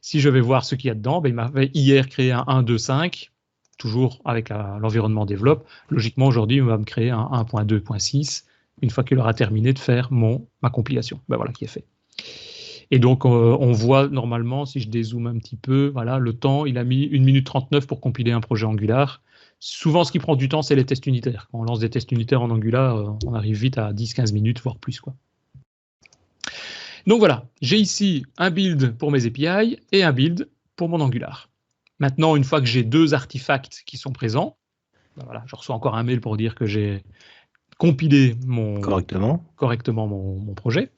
Si je vais voir ce qu'il y a dedans, il m'avait hier créé un 1.2.5, toujours avec l'environnement développe. Logiquement, aujourd'hui, il va me créer un 1.2.6 une fois qu'il aura terminé de faire ma compilation. Voilà qui est fait. Et donc, on voit normalement, si je dézoome un petit peu, voilà, le temps, il a mis 1 minute 39 pour compiler un projet Angular. Souvent, ce qui prend du temps, c'est les tests unitaires. Quand on lance des tests unitaires en Angular, on arrive vite à 10-15 minutes, voire plus, quoi. Donc voilà, j'ai ici un build pour mes API et un build pour mon Angular. Maintenant, une fois que j'ai 2 artefacts qui sont présents, voilà, je reçois encore un mail pour dire que j'ai compilé correctement mon projet.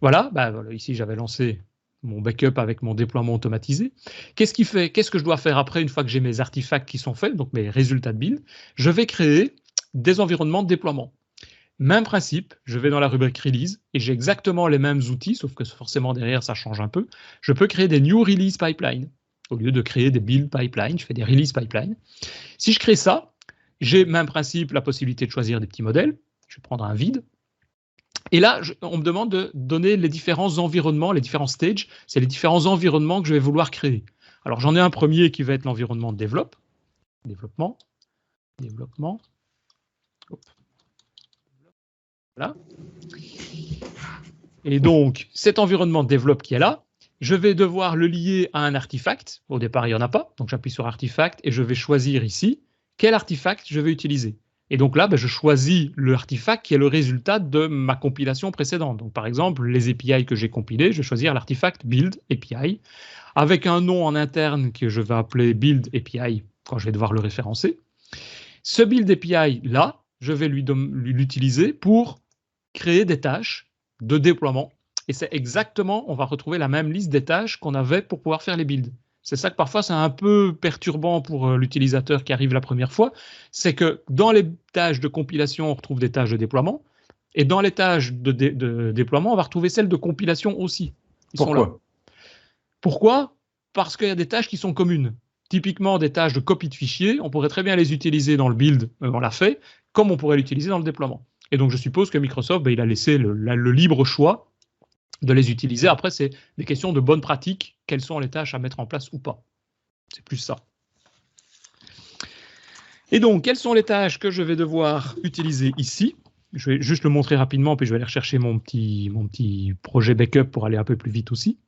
Voilà, ici j'avais lancé mon backup avec mon déploiement automatisé. Qu'est-ce que je dois faire après une fois que j'ai mes artefacts qui sont faits, donc mes résultats de build? Je vais créer des environnements de déploiement. Même principe, je vais dans la rubrique release et j'ai exactement les mêmes outils, sauf que forcément derrière ça change un peu. Je peux créer des new release pipelines. Au lieu de créer des build pipelines, je fais des release pipelines. Si je crée ça, j'ai même principe la possibilité de choisir des petits modèles. Je vais prendre un vide. Et là, on me demande de donner les différents environnements, les différents stages. C'est les différents environnements que je vais vouloir créer. Alors j'en ai un premier qui va être l'environnement de développement. Hop. Voilà. Et donc, cet environnement de développe qui est là, je vais devoir le lier à un artefact. Au départ, il n'y en a pas. Donc, j'appuie sur artefact et je vais choisir ici quel artefact je vais utiliser. Et donc là, je choisis l'artefact qui est le résultat de ma compilation précédente. Donc, par exemple, les API que j'ai compilés, je vais choisir l'artefact build API avec un nom en interne que je vais appeler build API quand je vais devoir le référencer. Ce build API là, je vais l'utiliser pour créer des tâches de déploiement. Et c'est exactement, on va retrouver la même liste des tâches qu'on avait pour pouvoir faire les builds. C'est ça que parfois c'est un peu perturbant pour l'utilisateur qui arrive la première fois, c'est que dans les tâches de compilation, on retrouve des tâches de déploiement, et dans les tâches de déploiement, on va retrouver celles de compilation aussi. Pourquoi ? Parce qu'il y a des tâches qui sont communes. Typiquement, des tâches de copie de fichiers, on pourrait très bien les utiliser dans le build, on l'a fait, comme on pourrait l'utiliser dans le déploiement. Et donc, je suppose que Microsoft, il a laissé le libre choix de les utiliser. Après, c'est des questions de bonne pratique. Quelles sont les tâches à mettre en place ou pas? C'est plus ça. Et donc, quelles sont les tâches que je vais devoir utiliser ici? Je vais juste le montrer rapidement, puis je vais aller rechercher mon petit projet backup pour aller un peu plus vite aussi.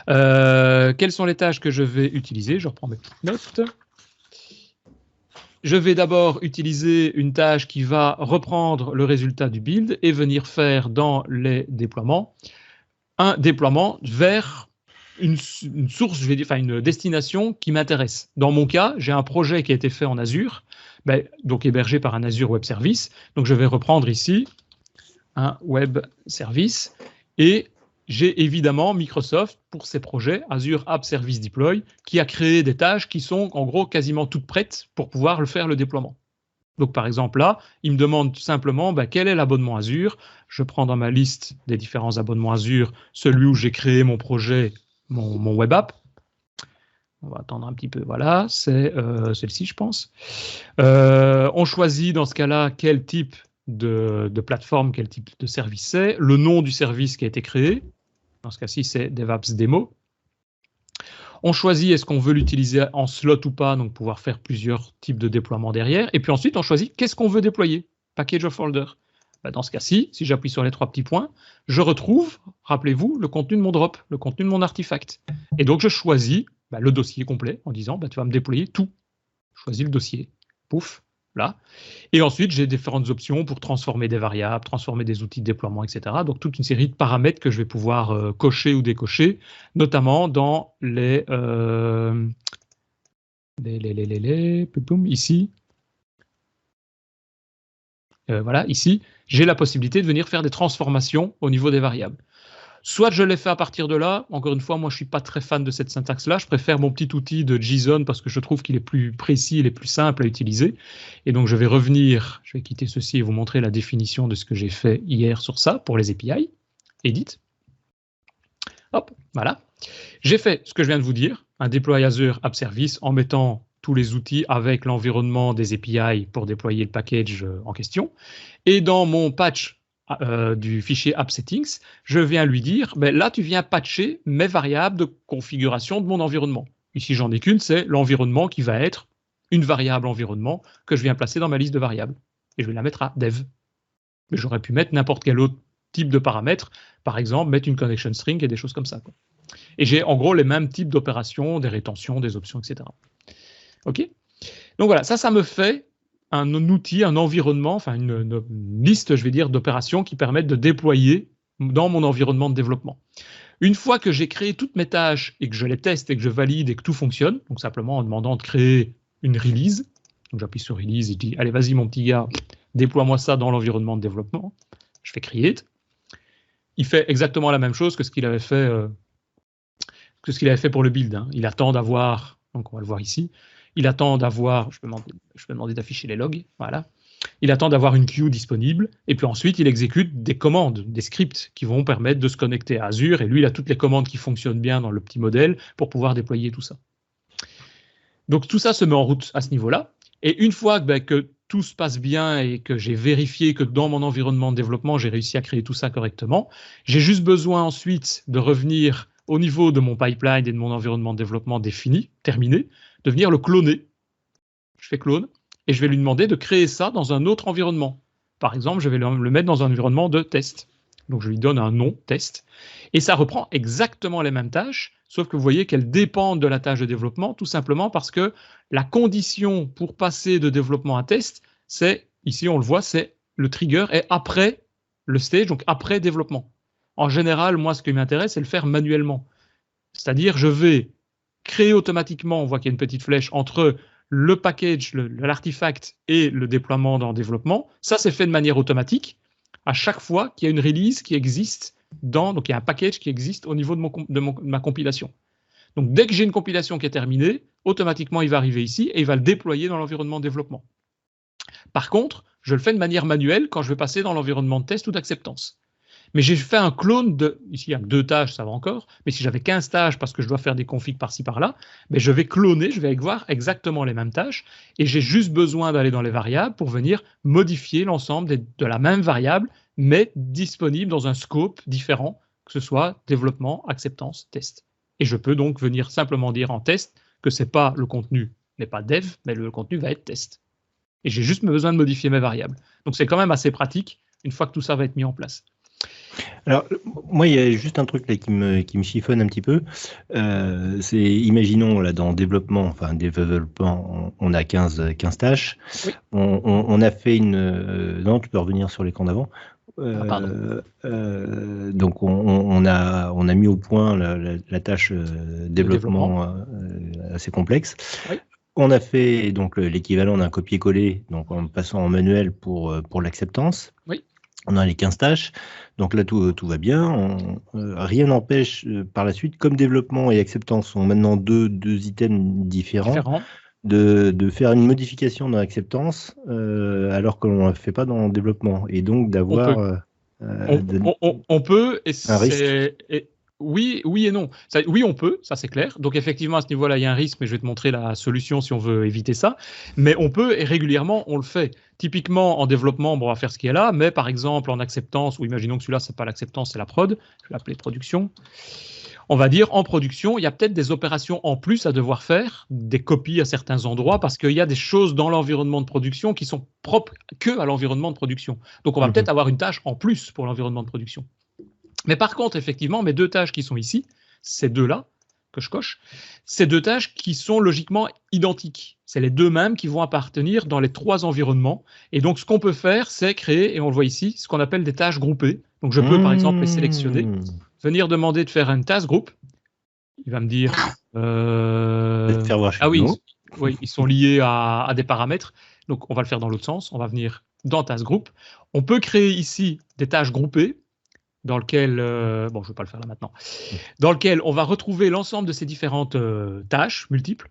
Quelles sont les tâches que je vais utiliser? Je reprends mes petites notes. Je vais d'abord utiliser une tâche qui va reprendre le résultat du build et venir faire dans les déploiements un déploiement vers une source, je vais dire, enfin une destination qui m'intéresse. Dans mon cas, j'ai un projet qui a été fait en Azure, donc hébergé par un Azure Web Service. Donc je vais reprendre ici un Web Service et j'ai évidemment Microsoft pour ses projets, Azure App Service Deploy, qui a créé des tâches qui sont en gros quasiment toutes prêtes pour pouvoir faire le déploiement. Donc par exemple là, il me demande tout simplement quel est l'abonnement Azure. Je prends dans ma liste des différents abonnements Azure celui où j'ai créé mon projet, mon web app. On va attendre un petit peu, voilà, c'est celle-ci je pense. On choisit dans ce cas-là quel type de plateforme, quel type de service c'est, le nom du service qui a été créé. Dans ce cas-ci, c'est DevApps Demo. On choisit est-ce qu'on veut l'utiliser en slot ou pas, donc pouvoir faire plusieurs types de déploiements derrière. Et puis ensuite, on choisit qu'est-ce qu'on veut déployer, package of folder. Dans ce cas-ci, si j'appuie sur les 3 petits points, je retrouve, rappelez-vous, le contenu de mon drop, le contenu de mon artefact. Et donc, je choisis le dossier complet en disant, tu vas me déployer tout. Je choisis le dossier. Pouf. Là. Et ensuite, j'ai différentes options pour transformer des variables, transformer des outils de déploiement, etc. Donc, toute une série de paramètres que je vais pouvoir cocher ou décocher, notamment dans ici. Voilà, ici, j'ai la possibilité de venir faire des transformations au niveau des variables. Soit je l'ai fait à partir de là. Encore une fois, moi, je ne suis pas très fan de cette syntaxe-là. Je préfère mon petit outil de JSON parce que je trouve qu'il est plus précis, il est plus simple à utiliser. Et donc, je vais revenir, je vais quitter ceci et vous montrer la définition de ce que j'ai fait hier sur ça pour les API. Edit. Hop, voilà. J'ai fait ce que je viens de vous dire, un deploy Azure App Service en mettant tous les outils avec l'environnement des API pour déployer le package en question. Et dans mon patch du fichier app settings, je viens lui dire, ben là, tu viens patcher mes variables de configuration de mon environnement. Ici, j'en ai qu'une, c'est l'environnement qui va être une variable environnement que je viens placer dans ma liste de variables. Et je vais la mettre à dev. Mais j'aurais pu mettre n'importe quel autre type de paramètres, par exemple, mettre une connection string et des choses comme ça, quoi. Et j'ai en gros les mêmes types d'opérations, des rétentions, des options, etc. OK? Donc voilà, ça me fait un outil, un environnement, enfin une liste, je vais dire, d'opérations qui permettent de déployer dans mon environnement de développement. Une fois que j'ai créé toutes mes tâches et que je les teste et que je valide et que tout fonctionne, donc simplement en demandant de créer une release, donc j'appuie sur release et je dis, allez, vas-y mon petit gars, déploie-moi ça dans l'environnement de développement. Je fais create. Il fait exactement la même chose que ce qu'il avait fait, pour le build. Hein. Il attend d'avoir, donc on va le voir ici, il attend d'avoir, je peux demander d'afficher les logs, voilà. Il attend d'avoir une queue disponible, et puis ensuite il exécute des commandes, des scripts qui vont permettre de se connecter à Azure, et lui il a toutes les commandes qui fonctionnent bien dans le petit modèle pour pouvoir déployer tout ça. Donc tout ça se met en route à ce niveau-là, et une fois que tout se passe bien et que j'ai vérifié que dans mon environnement de développement, j'ai réussi à créer tout ça correctement, j'ai juste besoin ensuite de revenir au niveau de mon pipeline et de mon environnement de développement défini, terminé, de venir le cloner. Je fais clone et je vais lui demander de créer ça dans un autre environnement. Par exemple, je vais le mettre dans un environnement de test. Donc je lui donne un nom, test, et ça reprend exactement les mêmes tâches, sauf que vous voyez qu'elles dépendent de la tâche de développement, tout simplement parce que la condition pour passer de développement à test, c'est, ici on le voit, c'est le trigger est après le stage, donc après développement. En général, moi, ce qui m'intéresse, c'est le faire manuellement. C'est-à-dire, je vais créer automatiquement, on voit qu'il y a une petite flèche entre le package, l'artefact et le déploiement dans le développement. Ça, c'est fait de manière automatique à chaque fois qu'il y a une release qui existe donc il y a un package qui existe au niveau de ma compilation. Donc, dès que j'ai une compilation qui est terminée, automatiquement, il va arriver ici et il va le déployer dans l'environnement de développement. Par contre, je le fais de manière manuelle quand je vais passer dans l'environnement de test ou d'acceptance. Mais j'ai fait un clone de, ici il y a 2 tâches, ça va encore, mais si j'avais 15 tâches parce que je dois faire des configs par-ci par-là, mais je vais cloner, je vais voir exactement les mêmes tâches, et j'ai juste besoin d'aller dans les variables pour venir modifier l'ensemble de la même variable, mais disponible dans un scope différent, que ce soit développement, acceptance, test. Et je peux donc venir simplement dire en test que c'est pas le contenu n'est pas dev, mais le contenu va être test. Et j'ai juste besoin de modifier mes variables. Donc c'est quand même assez pratique une fois que tout ça va être mis en place. Alors, moi, il y a juste un truc là qui me chiffonne un petit peu. C'est, imaginons, là, dans développement, on a 15 tâches. Oui. On a fait une... non, tu peux revenir sur l'écran d'avant. Donc, on a mis au point la tâche développement assez complexe. Oui. On a fait donc l'équivalent d'un copier-coller, donc en passant en manuel pour l'acceptance. Oui. On a les 15 tâches, donc là tout va bien. Rien n'empêche par la suite, comme développement et acceptance sont maintenant deux items différents. De faire une modification dans l'acceptance alors que l'on ne fait pas dans le développement. Et donc d'avoir on peut, et un risque. Oui et non. Oui, on peut, ça c'est clair. Donc effectivement, à ce niveau-là, il y a un risque, mais je vais te montrer la solution si on veut éviter ça. Mais on peut, et régulièrement, on le fait. Typiquement, en développement, on va faire ce qui est là, mais par exemple, en acceptance, ou imaginons que celui-là, c'est pas l'acceptance, c'est la prod, je vais l'appeler production. On va dire, en production, il y a peut-être des opérations en plus à devoir faire, des copies à certains endroits, parce qu'il y a des choses dans l'environnement de production qui sont propres que à l'environnement de production. Donc, on va peut-être avoir une tâche en plus pour l'environnement de production. Mais par contre, effectivement, mes 2 tâches qui sont ici, ces 2-là, que je coche, ces 2 tâches qui sont logiquement identiques. C'est les 2 mêmes qui vont appartenir dans les 3 environnements. Et donc, ce qu'on peut faire, c'est créer, et on le voit ici, ce qu'on appelle des tâches groupées. Donc, je peux, par exemple, les sélectionner, venir demander de faire une task group. Il va me dire... ah oui, ils sont liés à des paramètres. Donc, on va le faire dans l'autre sens. On va venir dans task group. On peut créer ici des tâches groupées, dans lequel, je ne vais pas le faire là maintenant, dans lequel on va retrouver l'ensemble de ces différentes tâches multiples.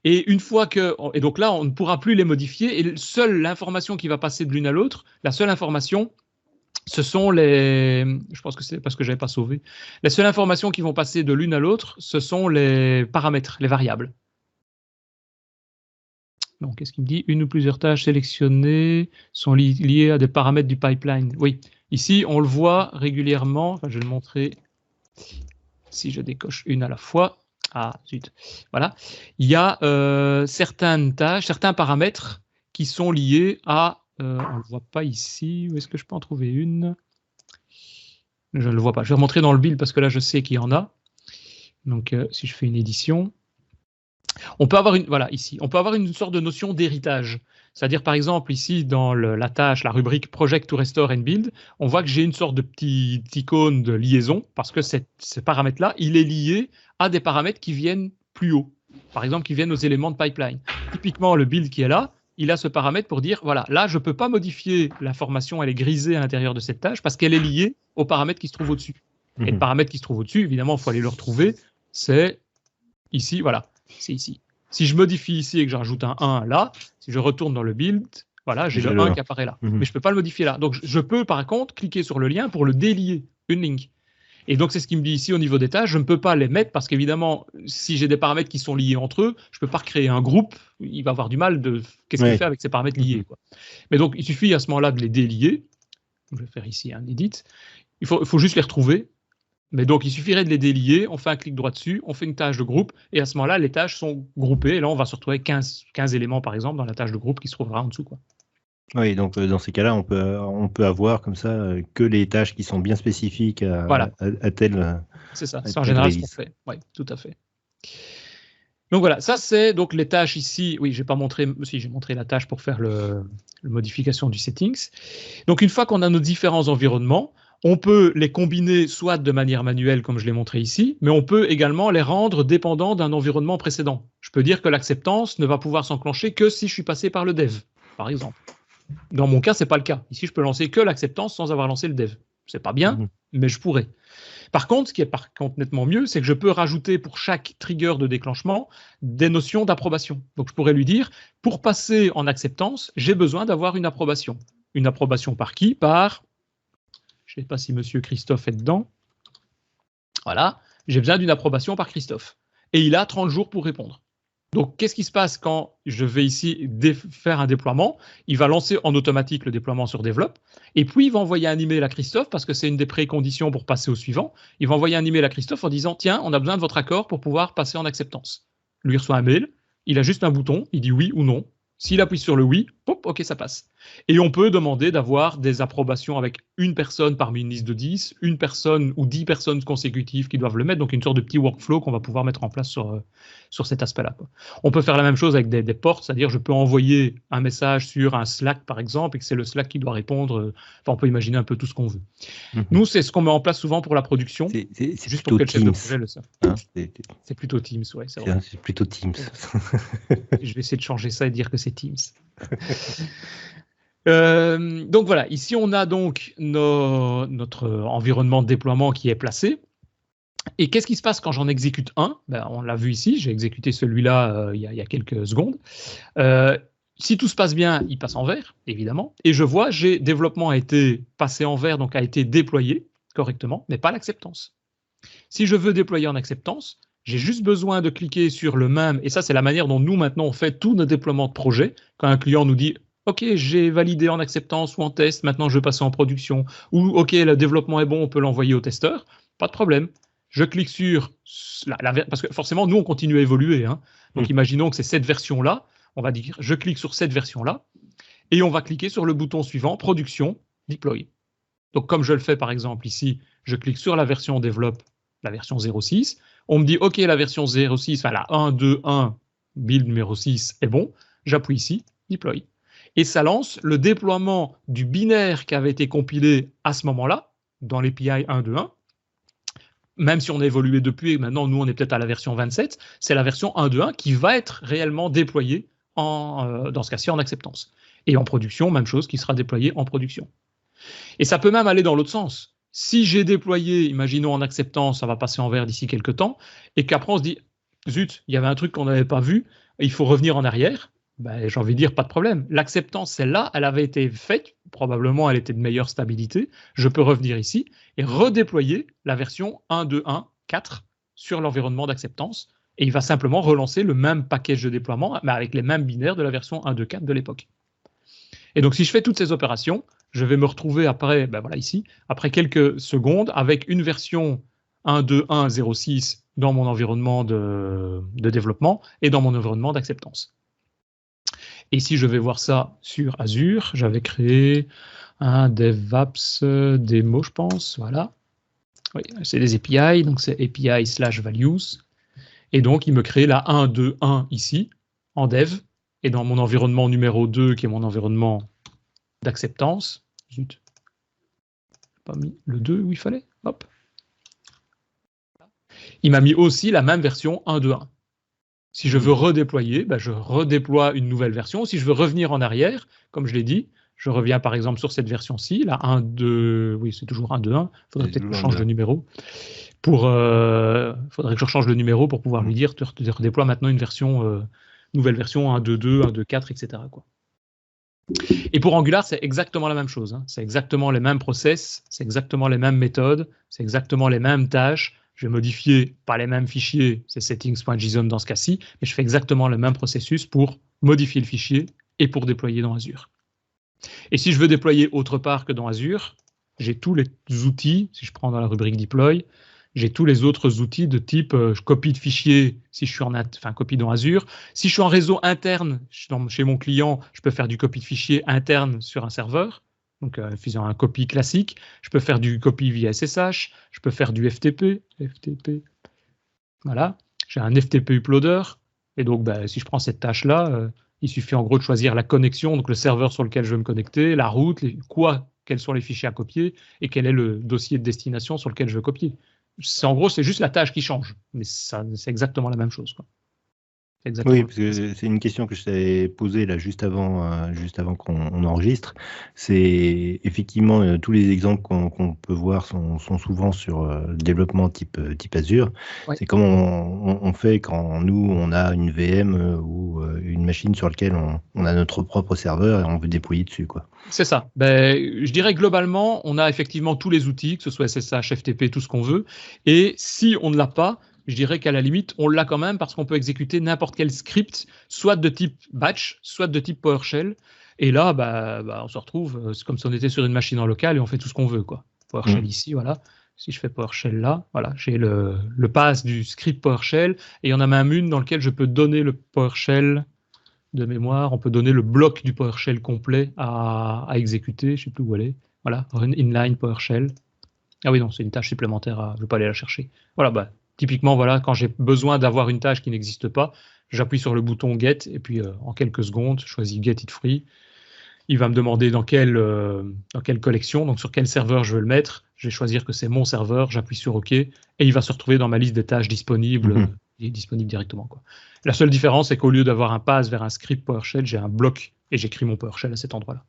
Et une fois et donc là, on ne pourra plus les modifier. Et seule l'information qui va passer de l'une à l'autre, la seule information, ce sont je pense que c'est parce que je n'avais pas sauvé. Les seules informations qui vont passer de l'une à l'autre, ce sont les paramètres, les variables. Donc, qu'est-ce qu'il me dit? Une ou plusieurs tâches sélectionnées sont liées à des paramètres du pipeline. Oui. Ici, on le voit régulièrement. Enfin, je vais le montrer si je décoche une à la fois. Ah, zut. Voilà. Il y a certaines tâches, certains paramètres qui sont liés à... on ne le voit pas ici. Où est-ce que je peux en trouver une? Je ne le vois pas. Je vais remontrer dans le build parce que là, je sais qu'il y en a. Donc, si je fais une édition, on peut avoir ici, on peut avoir une sorte de notion d'héritage. C'est-à-dire, par exemple, ici, dans la tâche, la rubrique Project to Restore and Build, on voit que j'ai une sorte de petit icône de liaison parce que ce paramètre-là, il est lié à des paramètres qui viennent plus haut. Par exemple, qui viennent aux éléments de pipeline. Typiquement, le build qui est là, il a ce paramètre pour dire, voilà, là, je ne peux pas modifier l'information, elle est grisée à l'intérieur de cette tâche parce qu'elle est liée au paramètre qui se trouve au-dessus. Et le paramètre qui se trouve au-dessus, évidemment, il faut aller le retrouver, c'est ici, voilà, c'est ici. Si je modifie ici et que je rajoute un 1 là, si je retourne dans le build, voilà, j'ai le 1 qui apparaît là. Mais je ne peux pas le modifier là. Donc, je peux, par contre, cliquer sur le lien pour le délier, une link. Et donc, c'est ce qui me dit ici au niveau des tâches. Je ne peux pas les mettre parce qu'évidemment, si j'ai des paramètres qui sont liés entre eux, je ne peux pas recréer un groupe. Il va avoir du mal de qu'est-ce qu'il fait avec ces paramètres liés, quoi. Mais donc, il suffit à ce moment-là de les délier. Je vais faire ici un edit. Il faut juste les retrouver. Mais donc, il suffirait de les délier. On fait un clic droit dessus, on fait une tâche de groupe. Et à ce moment-là, les tâches sont groupées. Et là, on va se retrouver avec 15 éléments, par exemple, dans la tâche de groupe qui se trouvera en dessous, quoi. Oui, donc dans ces cas-là, on peut avoir comme ça que les tâches qui sont bien spécifiques à tel. C'est ça, c'est en général ce qu'on fait. Oui, tout à fait. Donc voilà, ça c'est donc les tâches ici. Oui, j'ai pas montré, si j'ai montré la tâche pour faire la modification du settings. Donc une fois qu'on a nos différents environnements, on peut les combiner soit de manière manuelle comme je l'ai montré ici, mais on peut également les rendre dépendants d'un environnement précédent. Je peux dire que l'acceptance ne va pouvoir s'enclencher que si je suis passé par le dev, par exemple. Dans mon cas, c'est pas le cas. Ici, je peux lancer que l'acceptance sans avoir lancé le dev. C'est pas bien, mais je pourrais. Par contre, ce qui est par contre nettement mieux, c'est que je peux rajouter pour chaque trigger de déclenchement des notions d'approbation. Donc, je pourrais lui dire, pour passer en acceptance, j'ai besoin d'avoir une approbation. Une approbation par qui? Par, je ne sais pas si monsieur Christophe est dedans. Voilà, j'ai besoin d'une approbation par Christophe. Et il a 30 jours pour répondre. Donc, qu'est-ce qui se passe quand je vais ici faire un déploiement? Il va lancer en automatique le déploiement sur Develop, et puis il va envoyer un email à Christophe, parce que c'est une des préconditions pour passer au suivant. Il va envoyer un email à Christophe en disant, tiens, on a besoin de votre accord pour pouvoir passer en acceptance. Lui reçoit un mail, il a juste un bouton, il dit oui ou non. S'il appuie sur le oui, pop, ok, ça passe. Et on peut demander d'avoir des approbations avec une personne parmi une liste de 10, une personne ou 10 personnes consécutives qui doivent le mettre, donc une sorte de petit workflow qu'on va pouvoir mettre en place sur cet aspect-là. On peut faire la même chose avec des ports, c'est-à-dire je peux envoyer un message sur un Slack, par exemple, et que c'est le Slack qui doit répondre. Enfin, on peut imaginer un peu tout ce qu'on veut. Nous, c'est ce qu'on met en place souvent pour la production, c'est juste pour que le chef de projet le sache. Hein, c'est plutôt Teams, ouais, c'est vrai. C'est plutôt Teams. Je vais essayer de changer ça et dire que c'est Teams. Donc voilà, ici on a donc notre environnement de déploiement qui est placé. Et qu'est-ce qui se passe quand j'en exécute un? On l'a vu ici, j'ai exécuté celui-là il y a quelques secondes. Si tout se passe bien, il passe en vert, évidemment. Et je vois, développement a été passé en vert, donc a été déployé correctement, mais pas l'acceptance. Si je veux déployer en acceptance, j'ai juste besoin de cliquer sur le même, et ça c'est la manière dont nous maintenant on fait tous nos déploiements de projet. Quand un client nous dit OK, j'ai validé en acceptance ou en test, maintenant je veux passer en production, ou OK, le développement est bon, on peut l'envoyer au testeur, pas de problème. Je clique sur parce que forcément nous on continue à évoluer, hein. Donc imaginons que c'est cette version-là, on va dire je clique sur cette version-là, et on va cliquer sur le bouton suivant, production, deploy. Donc comme je le fais par exemple ici, je clique sur la version développe, la version 06, on me dit OK, la version 06, enfin la 1.2.1 build numéro 6 est bon, j'appuie ici, deploy. Et ça lance le déploiement du binaire qui avait été compilé à ce moment-là, dans l'API 1.2.1. Même si on a évolué depuis, et maintenant nous on est peut-être à la version 27, c'est la version 1.2.1 qui va être réellement déployée, dans ce cas-ci en acceptance. Et en production, même chose, qui sera déployée en production. Et ça peut même aller dans l'autre sens. Si j'ai déployé, imaginons en acceptance, ça va passer en vert d'ici quelques temps, et qu'après on se dit, zut, il y avait un truc qu'on n'avait pas vu, il faut revenir en arrière, j'ai envie de dire, pas de problème. L'acceptance, celle-là, elle avait été faite, probablement elle était de meilleure stabilité, je peux revenir ici et redéployer la version 1.2.1.4 sur l'environnement d'acceptance, et il va simplement relancer le même package de déploiement, mais avec les mêmes binaires de la version 1.2.4 de l'époque. Et donc si je fais toutes ces opérations, je vais me retrouver après, ben voilà ici, après quelques secondes, avec une version 1.2.1.0.6 dans mon environnement de développement et dans mon environnement d'acceptance. Et si je vais voir ça sur Azure, j'avais créé un DevApps démo, je pense, voilà. Oui, c'est des API, donc c'est API/values. Et donc, il me crée la 1.2.1 ici, en dev, et dans mon environnement numéro 2, qui est mon environnement d'acceptance. Zut, j'ai pas mis le 2 où il fallait. Hop. Il m'a mis aussi la même version 1.2.1. Si je veux redéployer, ben je redéploie une nouvelle version. Si je veux revenir en arrière, comme je l'ai dit, je reviens par exemple sur cette version-ci, la 1.2, oui, c'est toujours 1.2.1. Il faudrait peut-être que je change le numéro. Faudrait que je rechange le numéro pour pouvoir lui dire, te redéploie maintenant une version, nouvelle version 1.2.2, 1.2.4, etc. quoi. Et pour Angular, c'est exactement la même chose. Hein. C'est exactement les mêmes process, c'est exactement les mêmes méthodes, c'est exactement les mêmes tâches. Je vais modifier pas les mêmes fichiers, c'est settings.json dans ce cas-ci, mais je fais exactement le même processus pour modifier le fichier et pour déployer dans Azure. Et si je veux déployer autre part que dans Azure, j'ai tous les outils, si je prends dans la rubrique deploy, j'ai tous les autres outils de type copie de fichier si je suis copie dans Azure. Si je suis en réseau interne chez mon client, je peux faire du copie de fichier interne sur un serveur. Donc, faisant un copy classique, je peux faire du copy via SSH, je peux faire du FTP. Voilà, j'ai un FTP uploader. Et donc, si je prends cette tâche-là, il suffit en gros de choisir la connexion, donc le serveur sur lequel je veux me connecter, la route, quels sont les fichiers à copier et quel est le dossier de destination sur lequel je veux copier. En gros, c'est juste la tâche qui change, mais c'est exactement la même chose, quoi. Oui, parce que c'est une question que je t'avais posée là juste avant qu'on enregistre. C'est effectivement tous les exemples qu'on peut voir sont souvent sur le développement type Azure. Ouais. C'est comme on fait quand nous on a une VM ou une machine sur laquelle on a notre propre serveur et on veut déployer dessus, quoi. C'est ça. Je dirais globalement, on a effectivement tous les outils, que ce soit SSH, FTP, tout ce qu'on veut. Et si on ne l'a pas, je dirais qu'à la limite, on l'a quand même parce qu'on peut exécuter n'importe quel script, soit de type batch, soit de type PowerShell. Et là, on se retrouve, c'est comme si on était sur une machine en local et on fait tout ce qu'on veut, quoi. PowerShell ici, voilà. Si je fais PowerShell là, voilà, j'ai le pass du script PowerShell et il y en a même une dans laquelle je peux donner le PowerShell de mémoire. On peut donner le bloc du PowerShell complet à exécuter. Je ne sais plus où elle est. Voilà, run inline PowerShell. Ah oui, non, c'est une tâche supplémentaire. Je ne vais pas aller la chercher. Voilà, typiquement, voilà, quand j'ai besoin d'avoir une tâche qui n'existe pas, j'appuie sur le bouton Get et puis en quelques secondes, je choisis Get It Free. Il va me demander dans quelle collection, donc sur quel serveur je veux le mettre. Je vais choisir que c'est mon serveur, j'appuie sur OK et il va se retrouver dans ma liste des tâches disponibles. Il est disponible directement, quoi. La seule différence, c'est qu'au lieu d'avoir un pass vers un script PowerShell, j'ai un bloc et j'écris mon PowerShell à cet endroit-là.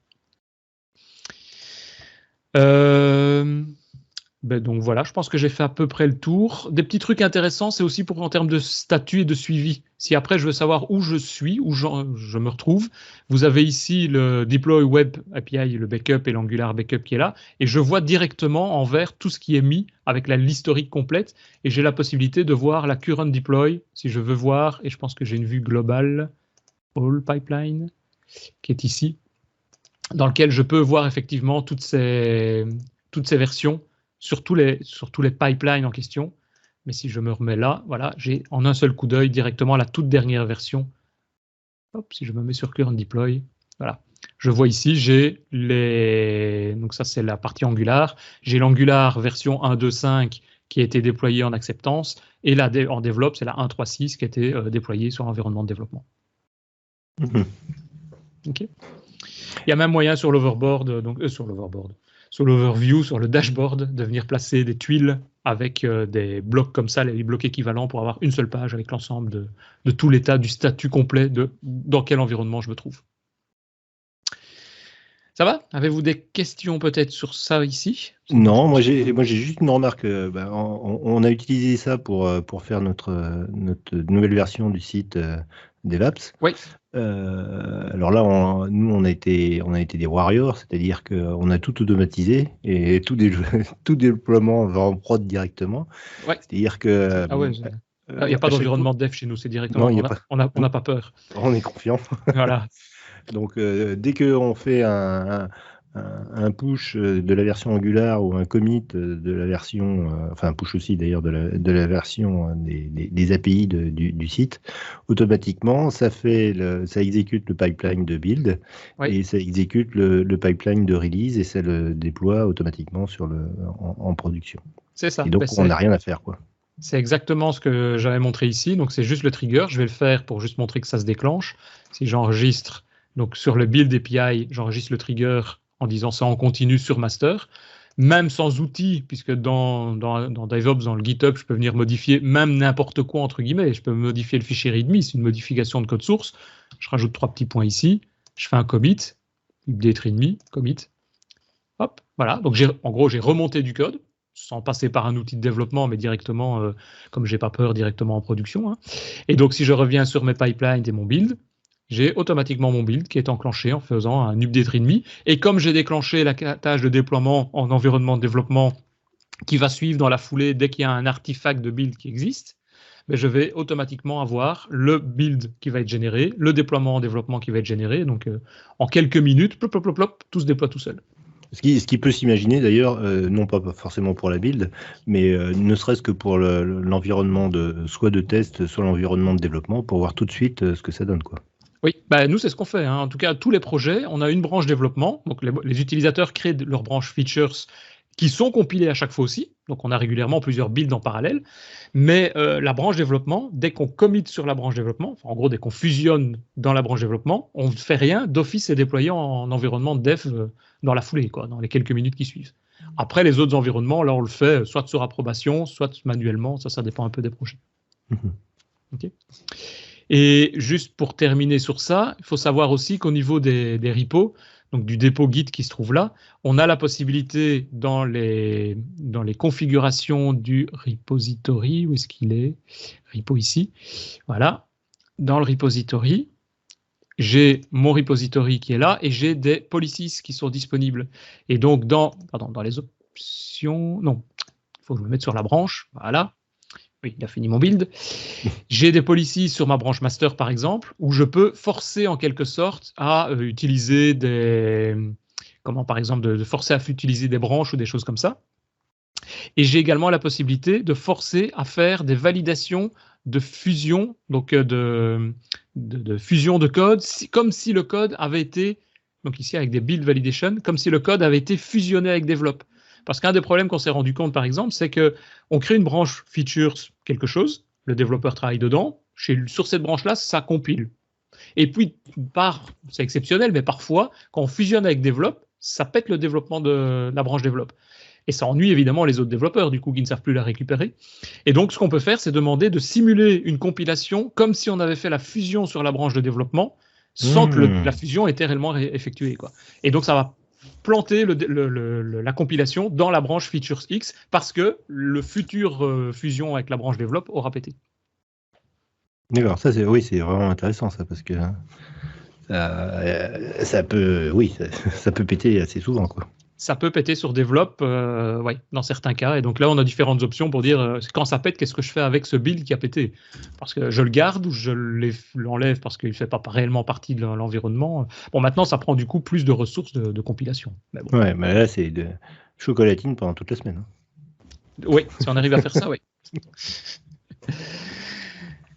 Donc voilà, je pense que j'ai fait à peu près le tour. Des petits trucs intéressants, c'est aussi en termes de statut et de suivi. Si après je veux savoir où je suis, où je me retrouve, vous avez ici le Deploy Web API, le backup et l'Angular backup qui est là, et je vois directement en vert tout ce qui est mis avec la l'historique complète, et j'ai la possibilité de voir la current deploy si je veux voir, et je pense que j'ai une vue globale, all pipeline, qui est ici, dans lequel je peux voir effectivement toutes ces versions sur tous les pipelines en question. Mais si je me remets là, voilà, j'ai en un seul coup d'œil directement la toute dernière version. Hop, si je me mets sur Current Deploy, voilà. Je vois ici, j'ai donc ça c'est la partie Angular. J'ai l'Angular version 1.2.5 qui a été déployée en acceptance, et là en développe, c'est la 1.3.6 qui a été déployée sur l'environnement de développement. Ok. Il y a même moyen sur l'overboard, sur l'overview, sur le dashboard, de venir placer des tuiles avec des blocs comme ça, les blocs équivalents, pour avoir une seule page avec l'ensemble de tout l'état du statut complet de dans quel environnement je me trouve. Ça va? Avez-vous des questions peut-être sur ça ici? Non, moi j'ai juste une remarque. On a utilisé ça pour faire notre nouvelle version du site DevApps. Oui. Alors là, nous on a été des warriors, c'est-à-dire qu'on a tout automatisé et tout déploiement va en prod directement. Ouais. C'est-à-dire que il n'y a pas d'environnement dev chez nous, c'est directement. Non, on n'a pas peur. On est confiant. Voilà. Donc dès qu'on fait un un push de la version Angular ou un commit de la version, enfin un push aussi d'ailleurs de la version des API du site, automatiquement ça exécute le pipeline de build et ça exécute le pipeline de release et ça le déploie automatiquement en production. C'est ça. Et donc on n'a rien à faire, quoi. C'est exactement ce que j'avais montré ici. Donc c'est juste le trigger. Je vais le faire pour juste montrer que ça se déclenche. Si j'enregistre donc sur le build API, j'enregistre le trigger en disant ça en continu sur master, même sans outils, puisque dans DevOps, dans le GitHub, je peux venir modifier même n'importe quoi, entre guillemets. Je peux modifier le fichier README, c'est une modification de code source. Je rajoute 3 petits points ici, je fais un commit, update README, commit. Hop, voilà. Donc en gros, j'ai remonté du code, sans passer par un outil de développement, mais directement, comme j'ai pas peur, directement en production. Hein. Et donc, si je reviens sur mes pipelines et mon build, j'ai automatiquement mon build qui est enclenché en faisant un update README. Et comme j'ai déclenché la tâche de déploiement en environnement de développement qui va suivre dans la foulée dès qu'il y a un artefact de build qui existe, mais je vais automatiquement avoir le build qui va être généré, le déploiement en développement qui va être généré. Donc, en quelques minutes, plop, plop, plop, plop, tout se déploie tout seul. Ce qui peut s'imaginer d'ailleurs, non pas forcément pour la build, mais ne serait-ce que pour l'environnement soit de test, soit l'environnement de développement, pour voir tout de suite ce que ça donne, quoi. Oui, nous c'est ce qu'on fait. Hein. En tout cas, tous les projets, on a une branche développement. Donc les utilisateurs créent leur branche features qui sont compilées à chaque fois aussi. Donc on a régulièrement plusieurs builds en parallèle. Mais la branche développement, dès qu'on commit sur la branche développement, en gros dès qu'on fusionne dans la branche développement, on ne fait rien. D'office est déployé en environnement de dev dans la foulée, quoi, dans les quelques minutes qui suivent. Après les autres environnements, là on le fait soit sur approbation, soit manuellement. Ça dépend un peu des projets. Okay. Et juste pour terminer sur ça, il faut savoir aussi qu'au niveau des repos, donc du dépôt Git qui se trouve là, on a la possibilité dans les configurations du repository, où est-ce qu'il est? Repo ici, voilà. Dans le repository, j'ai mon repository qui est là et j'ai des policies qui sont disponibles. Et donc dans les options, non, il faut que je me mette sur la branche, voilà. Oui, il a fini mon build. J'ai des policies sur ma branche master, par exemple, où je peux forcer en quelque sorte à utiliser par exemple, de forcer à utiliser des branches ou des choses comme ça. Et j'ai également la possibilité de forcer à faire des validations de fusion, donc de fusion de code, comme si le code avait été, donc ici avec des build validation, comme si le code avait été fusionné avec develop. Parce qu'un des problèmes qu'on s'est rendu compte, par exemple, c'est qu'on crée une branche features quelque chose, le développeur travaille dedans, sur cette branche-là, ça compile. Et puis, c'est exceptionnel, mais parfois, quand on fusionne avec develop, ça pète le développement de la branche develop. Et ça ennuie évidemment les autres développeurs, du coup, qui ne savent plus la récupérer. Et donc, ce qu'on peut faire, c'est demander de simuler une compilation comme si on avait fait la fusion sur la branche de développement, sans que la fusion était réellement effectuée, quoi. Et donc, ça va planter la compilation dans la branche features X parce que le futur fusion avec la branche develop aura pété. D'accord, ça c'est vraiment intéressant ça parce que ça peut péter assez souvent, quoi. Ça peut péter sur develop, dans certains cas. Et donc là, on a différentes options pour dire quand ça pète, qu'est-ce que je fais avec ce build qui a pété? Parce que je le garde ou je l'enlève parce qu'il ne fait pas réellement partie de l'environnement. Bon, maintenant, ça prend du coup plus de ressources de compilation. Mais bon. Ouais, mais là, c'est de chocolatine pendant toute la semaine. Hein. Oui, si on arrive à faire ça, oui.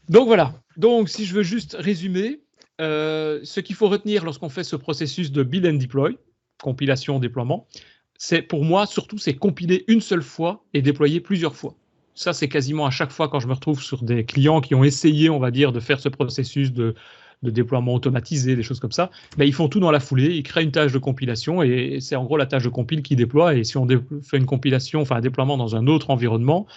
Donc voilà. Donc, si je veux juste résumer, ce qu'il faut retenir lorsqu'on fait ce processus de build and deploy, compilation, déploiement, c'est pour moi, surtout, c'est compiler une seule fois et déployer plusieurs fois. Ça, c'est quasiment à chaque fois quand je me retrouve sur des clients qui ont essayé, on va dire, de faire ce processus de déploiement automatisé, des choses comme ça, ils font tout dans la foulée, ils créent une tâche de compilation et c'est en gros la tâche de compile qui déploie. Et si on fait une compilation, enfin un déploiement dans un autre environnement,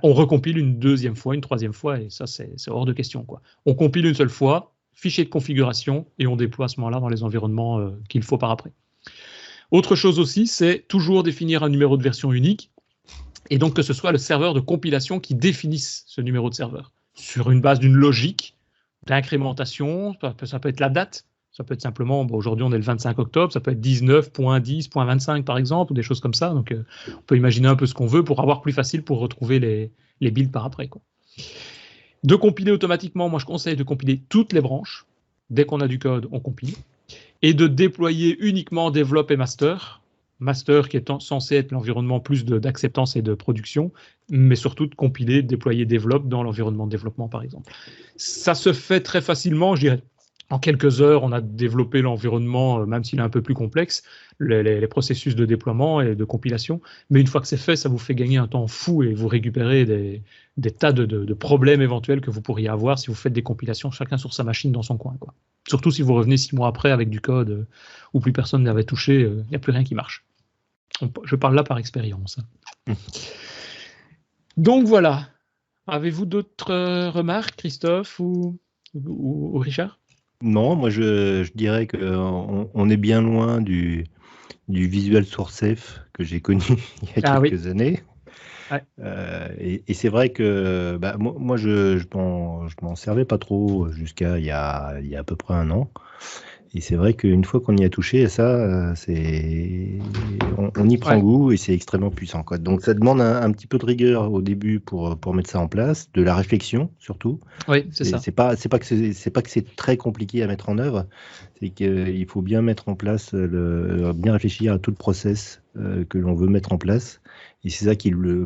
on recompile une deuxième fois, une troisième fois et ça, c'est hors de question, quoi. On compile une seule fois, fichier de configuration et on déploie à ce moment-là dans les environnements qu'il faut par après. Autre chose aussi, c'est toujours définir un numéro de version unique et donc que ce soit le serveur de compilation qui définisse ce numéro de serveur sur une base d'une logique d'incrémentation. Ça peut être la date, ça peut être simplement, aujourd'hui on est le 25 octobre, ça peut être 19.10.25 par exemple, ou des choses comme ça. Donc on peut imaginer un peu ce qu'on veut pour avoir plus facile pour retrouver les builds par après, quoi. De compiler automatiquement, moi je conseille de compiler toutes les branches. Dès qu'on a du code, on compile. et de déployer uniquement Develop et Master. Master qui est censé être l'environnement plus d'acceptance et de production, mais surtout de compiler, de déployer Develop dans l'environnement de développement, par exemple. Ça se fait très facilement, je dirais. En quelques heures, on a développé l'environnement, même s'il est un peu plus complexe, les processus de déploiement et de compilation. Mais une fois que c'est fait, ça vous fait gagner un temps fou et vous récupérez des tas de problèmes éventuels que vous pourriez avoir si vous faites des compilations chacun sur sa machine dans son coin, quoi. Surtout si vous revenez 6 mois après avec du code où plus personne n'avait touché, il n'y a plus rien qui marche. Je parle là par expérience. Donc voilà. Avez-vous d'autres remarques, Christophe ou Richard? Non, moi je dirais qu'on est bien loin du Visual Source Safe que j'ai connu il y a quelques années. Ouais. Et c'est vrai que moi je m'en servais pas trop jusqu'à il y a à peu près un an. Et c'est vrai qu'une fois qu'on y a touché, ça, on y prend goût et c'est extrêmement puissant, quoi. Donc ça demande un petit peu de rigueur au début pour mettre ça en place, de la réflexion surtout. Oui, c'est ça. C'est pas que c'est très compliqué à mettre en œuvre, c'est qu'il faut bien mettre en place, bien réfléchir à tout le process que l'on veut mettre en place. Et c'est ça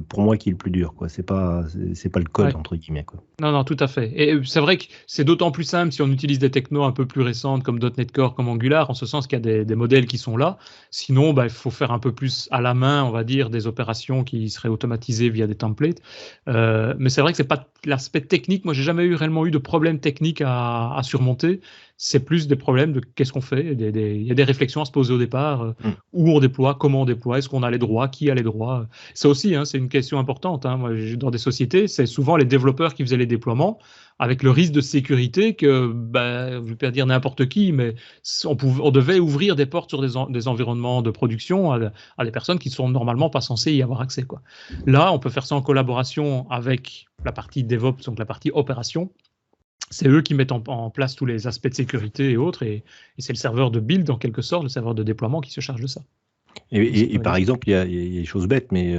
pour moi qui est le plus dur, quoi. C'est pas le code, entre guillemets, quoi. Non, tout à fait. Et c'est vrai que c'est d'autant plus simple si on utilise des technos un peu plus récentes comme .NET Core, comme Angular, en ce sens qu'il y a des modèles qui sont là. Sinon, il faut faire un peu plus à la main, on va dire, des opérations qui seraient automatisées via des templates. Mais c'est vrai que c'est pas l'aspect technique. Moi, j'ai jamais réellement eu de problème technique à surmonter. C'est plus des problèmes de qu'est-ce qu'on fait. Il y a des réflexions à se poser au départ. Où on déploie, comment on déploie, est-ce qu'on a les droits, qui a les droits. Ça aussi, c'est une question importante. Moi, dans des sociétés, c'est souvent les développeurs qui faisaient les déploiements, avec le risque de sécurité que, je ne vais pas dire n'importe qui, mais on devait ouvrir des portes sur des environnements de production à des personnes qui ne sont normalement pas censées y avoir accès, quoi. Là, on peut faire ça en collaboration avec la partie DevOps, donc la partie opération. C'est eux qui mettent en place tous les aspects de sécurité et autres, et c'est le serveur de build, en quelque sorte, le serveur de déploiement qui se charge de ça. Et par exemple, il y a des choses bêtes, mais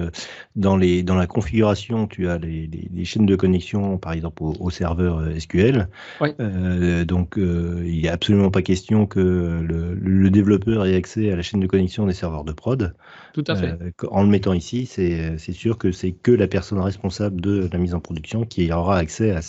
dans la configuration, tu as les chaînes de connexion, par exemple, au serveur SQL. Ouais. Donc, il n'y a absolument pas question que le développeur ait accès à la chaîne de connexion des serveurs de prod. Tout à fait. En le mettant ici, c'est sûr que c'est que la personne responsable de la mise en production qui aura accès à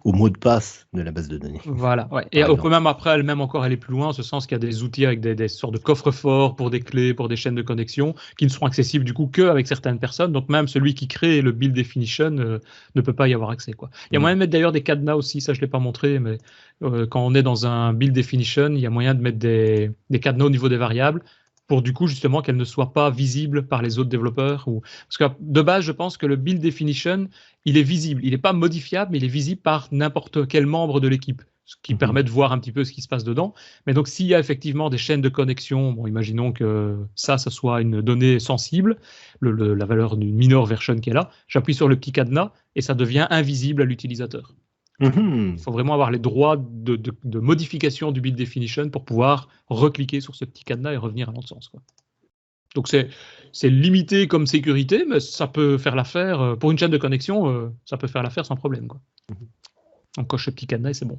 au mot de passe de la base de données. Voilà. Ouais. Et on peut même après elle-même encore aller plus loin, en ce sens qu'il y a des outils avec des sortes de coffres-forts pour des clés, pour des chaînes de connexion, qui ne seront accessibles du coup qu'avec certaines personnes. Donc même celui qui crée le build definition ne peut pas y avoir accès, quoi. Il y a moyen de mettre d'ailleurs des cadenas aussi, ça je ne l'ai pas montré, mais quand on est dans un build definition, il y a moyen de mettre des cadenas au niveau des variables pour du coup justement qu'elles ne soient pas visibles par les autres développeurs. Parce que de base, je pense que le build definition, il est visible. Il n'est pas modifiable, mais il est visible par n'importe quel membre de l'équipe, ce qui permet de voir un petit peu ce qui se passe dedans. Mais donc, s'il y a effectivement des chaînes de connexion, imaginons que ça soit une donnée sensible, la valeur d'une minor version qui est là, j'appuie sur le petit cadenas et ça devient invisible à l'utilisateur. Il faut vraiment avoir les droits de modification du build definition pour pouvoir recliquer sur ce petit cadenas et revenir à l'autre sens, quoi. Donc c'est limité comme sécurité, mais ça peut faire l'affaire. Pour une chaîne de connexion, ça peut faire l'affaire sans problème, quoi. On coche ce petit cadenas et c'est bon.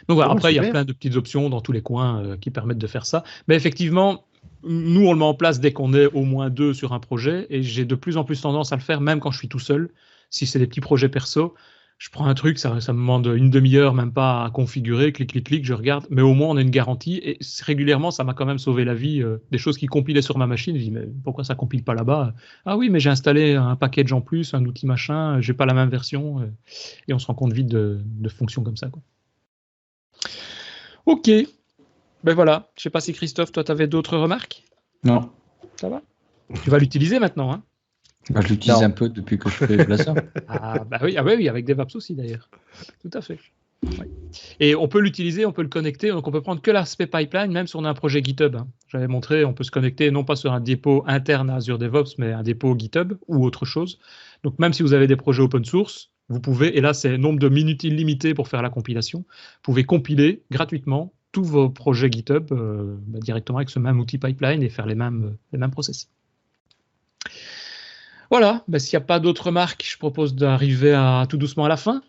Donc voilà, après, il y a plein de petites options dans tous les coins qui permettent de faire ça. Mais effectivement, nous, on le met en place dès qu'on est au moins 2 sur un projet, et j'ai de plus en plus tendance à le faire, même quand je suis tout seul. Si c'est des petits projets perso, je prends un truc, ça me demande une demi-heure, même pas à configurer, clic, je regarde, mais au moins on a une garantie, et régulièrement, ça m'a quand même sauvé la vie. Des choses qui compilaient sur ma machine, je dis, mais pourquoi ça compile pas là-bas? Ah oui, mais j'ai installé un package en plus, un outil machin, j'ai pas la même version, et on se rend compte vite de fonctions comme ça, quoi. Ok, ben voilà, je sais pas si Christophe, toi, tu avais d'autres remarques? Non. Ça va? Tu vas l'utiliser maintenant, hein? Je l'utilise un peu depuis que je fais Blazor. Oui, avec DevOps aussi d'ailleurs. Tout à fait. Ouais. Et on peut l'utiliser, on peut le connecter, donc on peut prendre que l'aspect pipeline, même si on a un projet GitHub. J'avais montré, on peut se connecter non pas sur un dépôt interne à Azure DevOps, mais un dépôt GitHub ou autre chose. Donc même si vous avez des projets open source, vous pouvez, et là c'est nombre de minutes illimité pour faire la compilation, vous pouvez compiler gratuitement tous vos projets GitHub directement avec ce même outil pipeline et faire les mêmes process. Voilà, s'il n'y a pas d'autres remarques, je propose d'arriver tout doucement à la fin.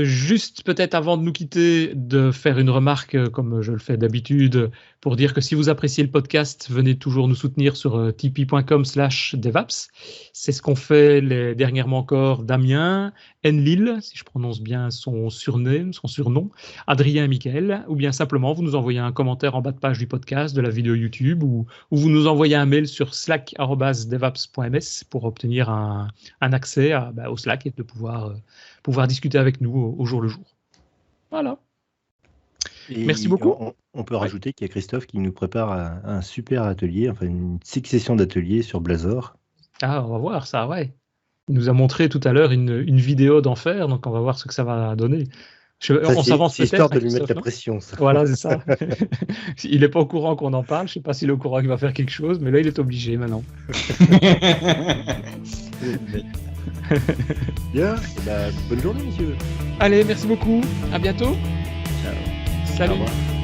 Juste peut-être avant de nous quitter, de faire une remarque comme je le fais d'habitude pour dire que si vous appréciez le podcast, venez toujours nous soutenir sur tipeee.com/devaps. C'est ce qu'on fait dernièrement encore Damien, Enlil, si je prononce bien son surnom, Adrien et Michael, ou bien simplement vous nous envoyez un commentaire en bas de page du podcast, de la vidéo YouTube, ou vous nous envoyez un mail sur slack@devaps.ms pour obtenir un accès au Slack et de pouvoir discuter avec nous au jour le jour. Voilà. Et merci beaucoup. On peut rajouter qu'il y a Christophe qui nous prépare un super atelier, enfin une succession d'ateliers sur Blazor. Ah, on va voir ça, ouais. Il nous a montré tout à l'heure une vidéo d'enfer, donc on va voir ce que ça va donner. On s'avance peut-être. C'est histoire de lui mettre la pression, ça. Voilà, c'est ça. Il n'est pas au courant qu'on en parle. Je ne sais pas s'il est au courant qu'il va faire quelque chose, mais là, il est obligé maintenant. Bien, bonne journée, monsieur. Allez, merci beaucoup. À bientôt. Ciao. Salut. Au revoir.